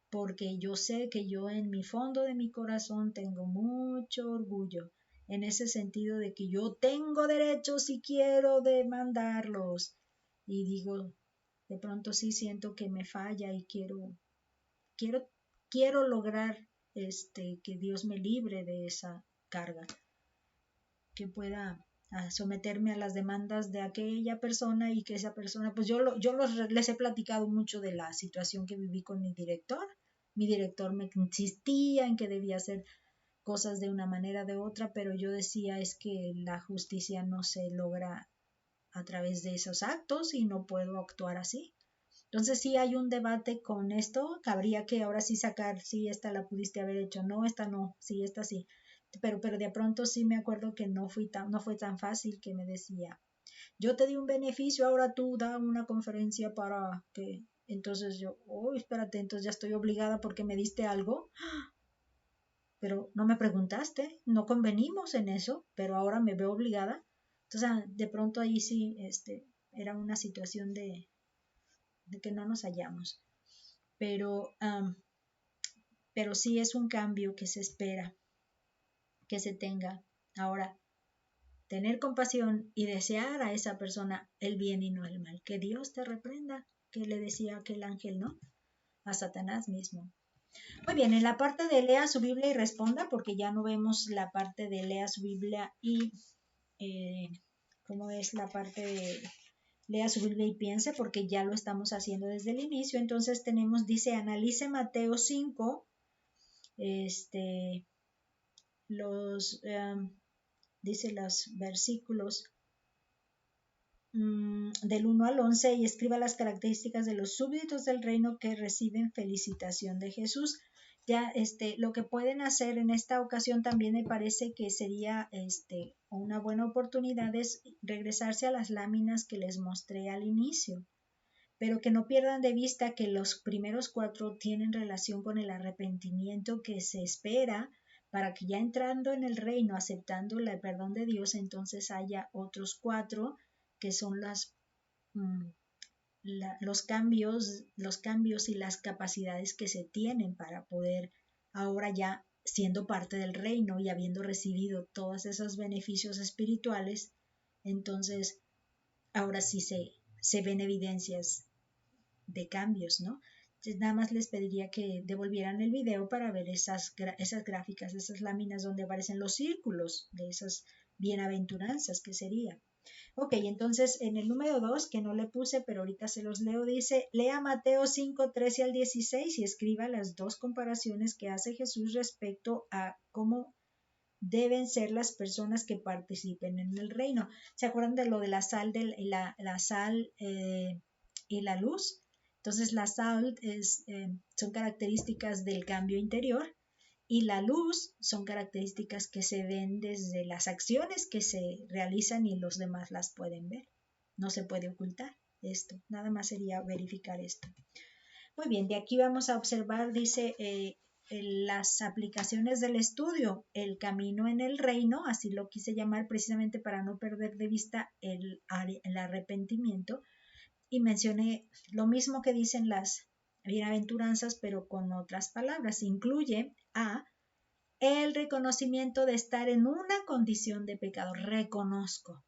porque yo sé que yo en mi fondo de mi corazón tengo mucho orgullo en ese sentido de que yo tengo derechos y quiero demandarlos. Y digo, de pronto sí siento que me falla y quiero lograr que Dios me libre de esa carga, que pueda someterme a las demandas de aquella persona y que esa persona, pues les he platicado mucho de la situación que viví con mi director. Mi director me insistía en que debía hacer cosas de una manera o de otra, pero yo decía es que la justicia no se logra a través de esos actos y no puedo actuar así. Entonces sí hay un debate con esto, cabría que ahora sí sacar, sí, esta la pudiste haber hecho, no, esta no, sí, esta sí. Pero de pronto sí me acuerdo que no fue tan fácil, que me decía, yo te di un beneficio, ahora tú da una conferencia para que, entonces yo, espérate, entonces ya estoy obligada porque me diste algo, pero no me preguntaste, no convenimos en eso, pero ahora me veo obligada. Entonces de pronto ahí sí, era una situación de que no nos hallamos. pero sí es un cambio que se espera que se tenga. Ahora, tener compasión y desear a esa persona el bien y no el mal. Que Dios te reprenda, que le decía aquel ángel, ¿no? A Satanás mismo. Muy bien, en la parte de lea su Biblia y responda, porque ya no vemos la parte de lea su Biblia y cómo es la parte de lea su Biblia y piense, porque ya lo estamos haciendo desde el inicio. Entonces dice, analice Mateo 5, dice los versículos del 1 al 11 y escriba las características de los súbditos del reino que reciben felicitación de Jesús. Ya lo que pueden hacer en esta ocasión también me parece que sería una buena oportunidad es regresarse a las láminas que les mostré al inicio, pero que no pierdan de vista que los primeros 4 tienen relación con el arrepentimiento que se espera para que ya entrando en el reino, aceptando el perdón de Dios, entonces haya otros 4 que son los cambios y las capacidades que se tienen para poder ahora ya siendo parte del reino y habiendo recibido todos esos beneficios espirituales, entonces ahora sí se ven evidencias de cambios, ¿no? Entonces nada más les pediría que devolvieran el video para ver esas gráficas, esas láminas donde aparecen los círculos de esas bienaventuranzas que sería. Ok, entonces en el número 2, que no le puse, pero ahorita se los leo, dice, lea Mateo 5, 13 al 16 y escriba las 2 comparaciones que hace Jesús respecto a cómo deben ser las personas que participen en el reino. ¿Se acuerdan de lo de la sal, la sal y la luz? Entonces la sal son características del cambio interior y la luz son características que se ven desde las acciones que se realizan y los demás las pueden ver. No se puede ocultar esto, nada más sería verificar esto. Muy bien, de aquí vamos a observar, dice, las aplicaciones del estudio, el camino en el reino, así lo quise llamar precisamente para no perder de vista el arrepentimiento, y mencioné lo mismo que dicen las bienaventuranzas, pero con otras palabras. Incluye a el reconocimiento de estar en una condición de pecado, reconozco.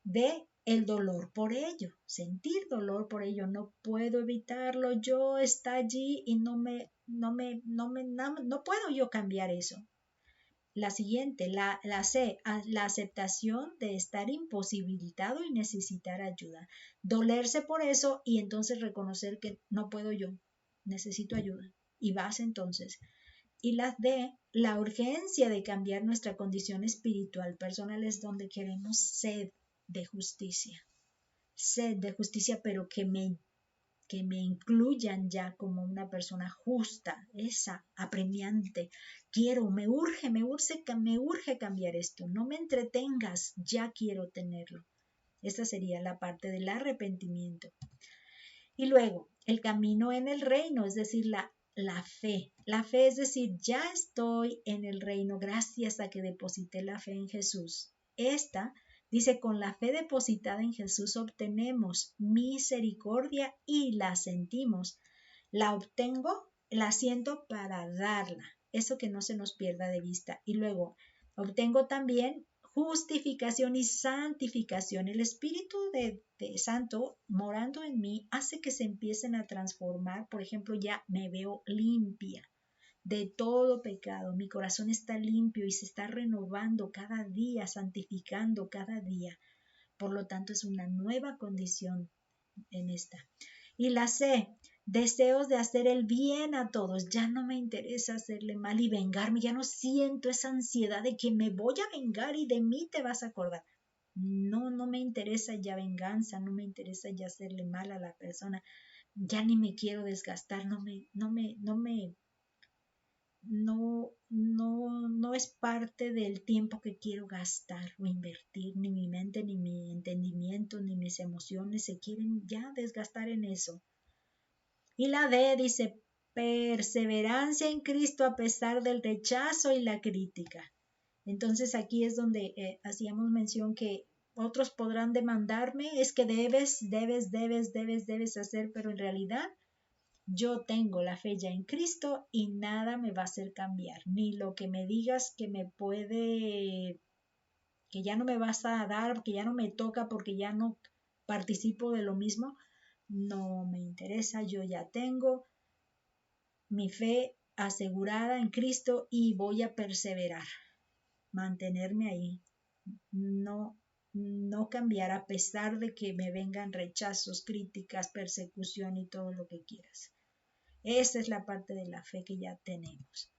B, el dolor por ello, sentir dolor por ello, no puedo evitarlo, yo está allí y no puedo yo cambiar eso. La siguiente, la C, la aceptación de estar imposibilitado y necesitar ayuda. Dolerse por eso y entonces reconocer que no puedo yo, necesito ayuda. Y vas entonces. Y la D, la urgencia de cambiar nuestra condición espiritual personal es donde queremos sed de justicia, pero que me incluyan ya como una persona justa, esa apremiante. Me urge cambiar esto, no me entretengas, ya quiero tenerlo. Esta sería la parte del arrepentimiento. Y luego, el camino en el reino, es decir, la fe. La fe es decir, ya estoy en el reino gracias a que deposité la fe en Jesús. Esta dice, con la fe depositada en Jesús obtenemos misericordia y la sentimos. La obtengo, la siento para darla. Eso que no se nos pierda de vista. Y luego, obtengo también justificación y santificación. El Espíritu de Santo morando en mí hace que se empiecen a transformar. Por ejemplo, ya me veo limpia de todo pecado. Mi corazón está limpio y se está renovando cada día, santificando cada día. Por lo tanto, es una nueva condición en esta. Y la C, deseos de hacer el bien a todos. Ya no me interesa hacerle mal y vengarme. Ya no siento esa ansiedad de que me voy a vengar y de mí te vas a acordar. No me interesa ya venganza, no me interesa ya hacerle mal a la persona. Ya ni me quiero desgastar, no es parte del tiempo que quiero gastar o invertir, ni mi mente, ni mi entendimiento, ni mis emociones se quieren ya desgastar en eso. Y la D dice, perseverancia en Cristo a pesar del rechazo y la crítica. Entonces aquí es donde hacíamos mención que otros podrán demandarme, es que debes hacer, pero en realidad Yo tengo la fe ya en Cristo y nada me va a hacer cambiar, ni lo que me digas que me puede, que ya no me vas a dar, que ya no me toca porque ya no participo de lo mismo, no me interesa. Yo ya tengo mi fe asegurada en Cristo y voy a perseverar, mantenerme ahí, no cambiar a pesar de que me vengan rechazos, críticas, persecución y todo lo que quieras. Esa es la parte de la fe que ya tenemos.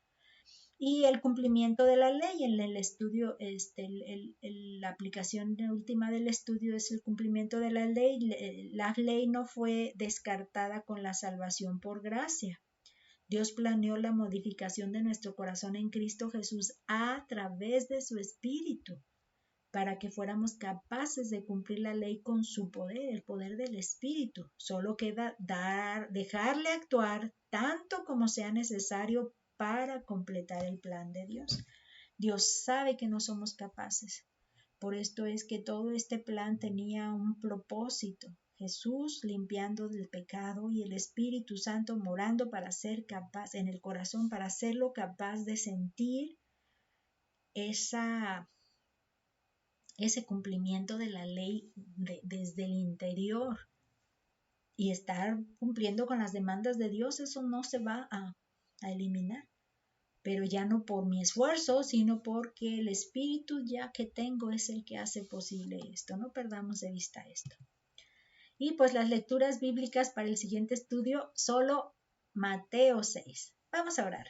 Y el cumplimiento de la ley en el estudio, la aplicación última del estudio es el cumplimiento de la ley. La ley no fue descartada con la salvación por gracia. Dios planeó la modificación de nuestro corazón en Cristo Jesús a través de su Espíritu, para que fuéramos capaces de cumplir la ley con su poder, el poder del Espíritu. Solo queda dejarle actuar tanto como sea necesario para completar el plan de Dios. Dios sabe que no somos capaces. Por esto es que todo este plan tenía un propósito. Jesús limpiando del pecado y el Espíritu Santo morando para ser capaz en el corazón, para hacerlo capaz de sentir ese cumplimiento de la ley desde el interior y estar cumpliendo con las demandas de Dios. Eso no se va a eliminar, pero ya no por mi esfuerzo, sino porque el Espíritu ya que tengo es el que hace posible esto. No perdamos de vista esto. Y pues las lecturas bíblicas para el siguiente estudio, solo Mateo 6. Vamos a orar.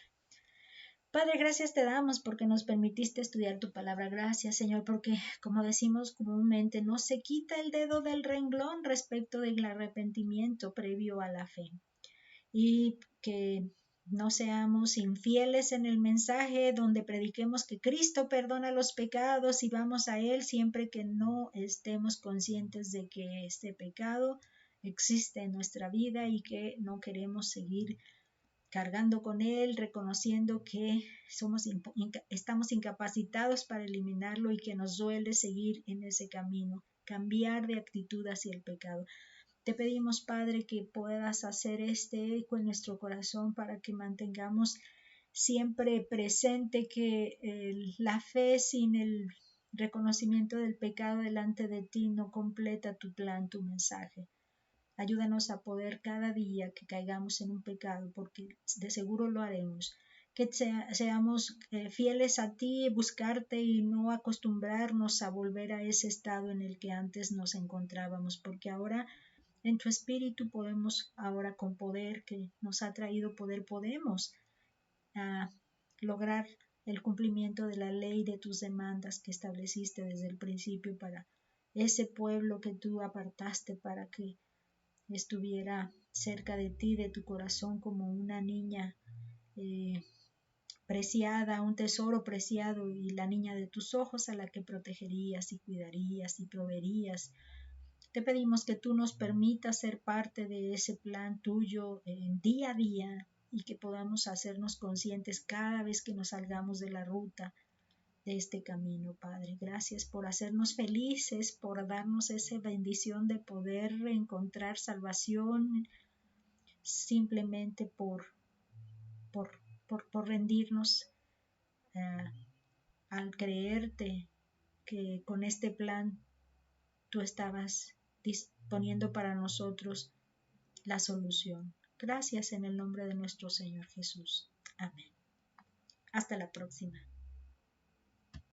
Padre, gracias te damos porque nos permitiste estudiar tu palabra. Gracias, Señor, porque, como decimos comúnmente, no se quita el dedo del renglón respecto del arrepentimiento previo a la fe. Y que no seamos infieles en el mensaje donde prediquemos que Cristo perdona los pecados y vamos a Él siempre que no estemos conscientes de que este pecado existe en nuestra vida y que no queremos seguir cargando con él, reconociendo que estamos incapacitados para eliminarlo y que nos duele seguir en ese camino, cambiar de actitud hacia el pecado. Te pedimos, Padre, que puedas hacer este eco en nuestro corazón para que mantengamos siempre presente que la fe sin el reconocimiento del pecado delante de ti no completa tu plan, tu mensaje. Ayúdanos a poder cada día que caigamos en un pecado, porque de seguro lo haremos, que seamos fieles a ti, buscarte y no acostumbrarnos a volver a ese estado en el que antes nos encontrábamos, porque ahora en tu espíritu podemos, ahora con poder que nos ha traído poder, podemos lograr el cumplimiento de la ley, de tus demandas que estableciste desde el principio para ese pueblo que tú apartaste para que estuviera cerca de ti, de tu corazón, como una niña preciada, un tesoro preciado, y la niña de tus ojos a la que protegerías y cuidarías y proveerías. Te pedimos que tú nos permitas ser parte de ese plan tuyo día a día y que podamos hacernos conscientes cada vez que nos salgamos de la ruta de este camino, Padre. Gracias por hacernos felices, por darnos esa bendición de poder encontrar salvación simplemente por rendirnos al creerte que con este plan tú estabas disponiendo para nosotros la solución. Gracias en el nombre de nuestro Señor Jesús. Amén. Hasta la próxima.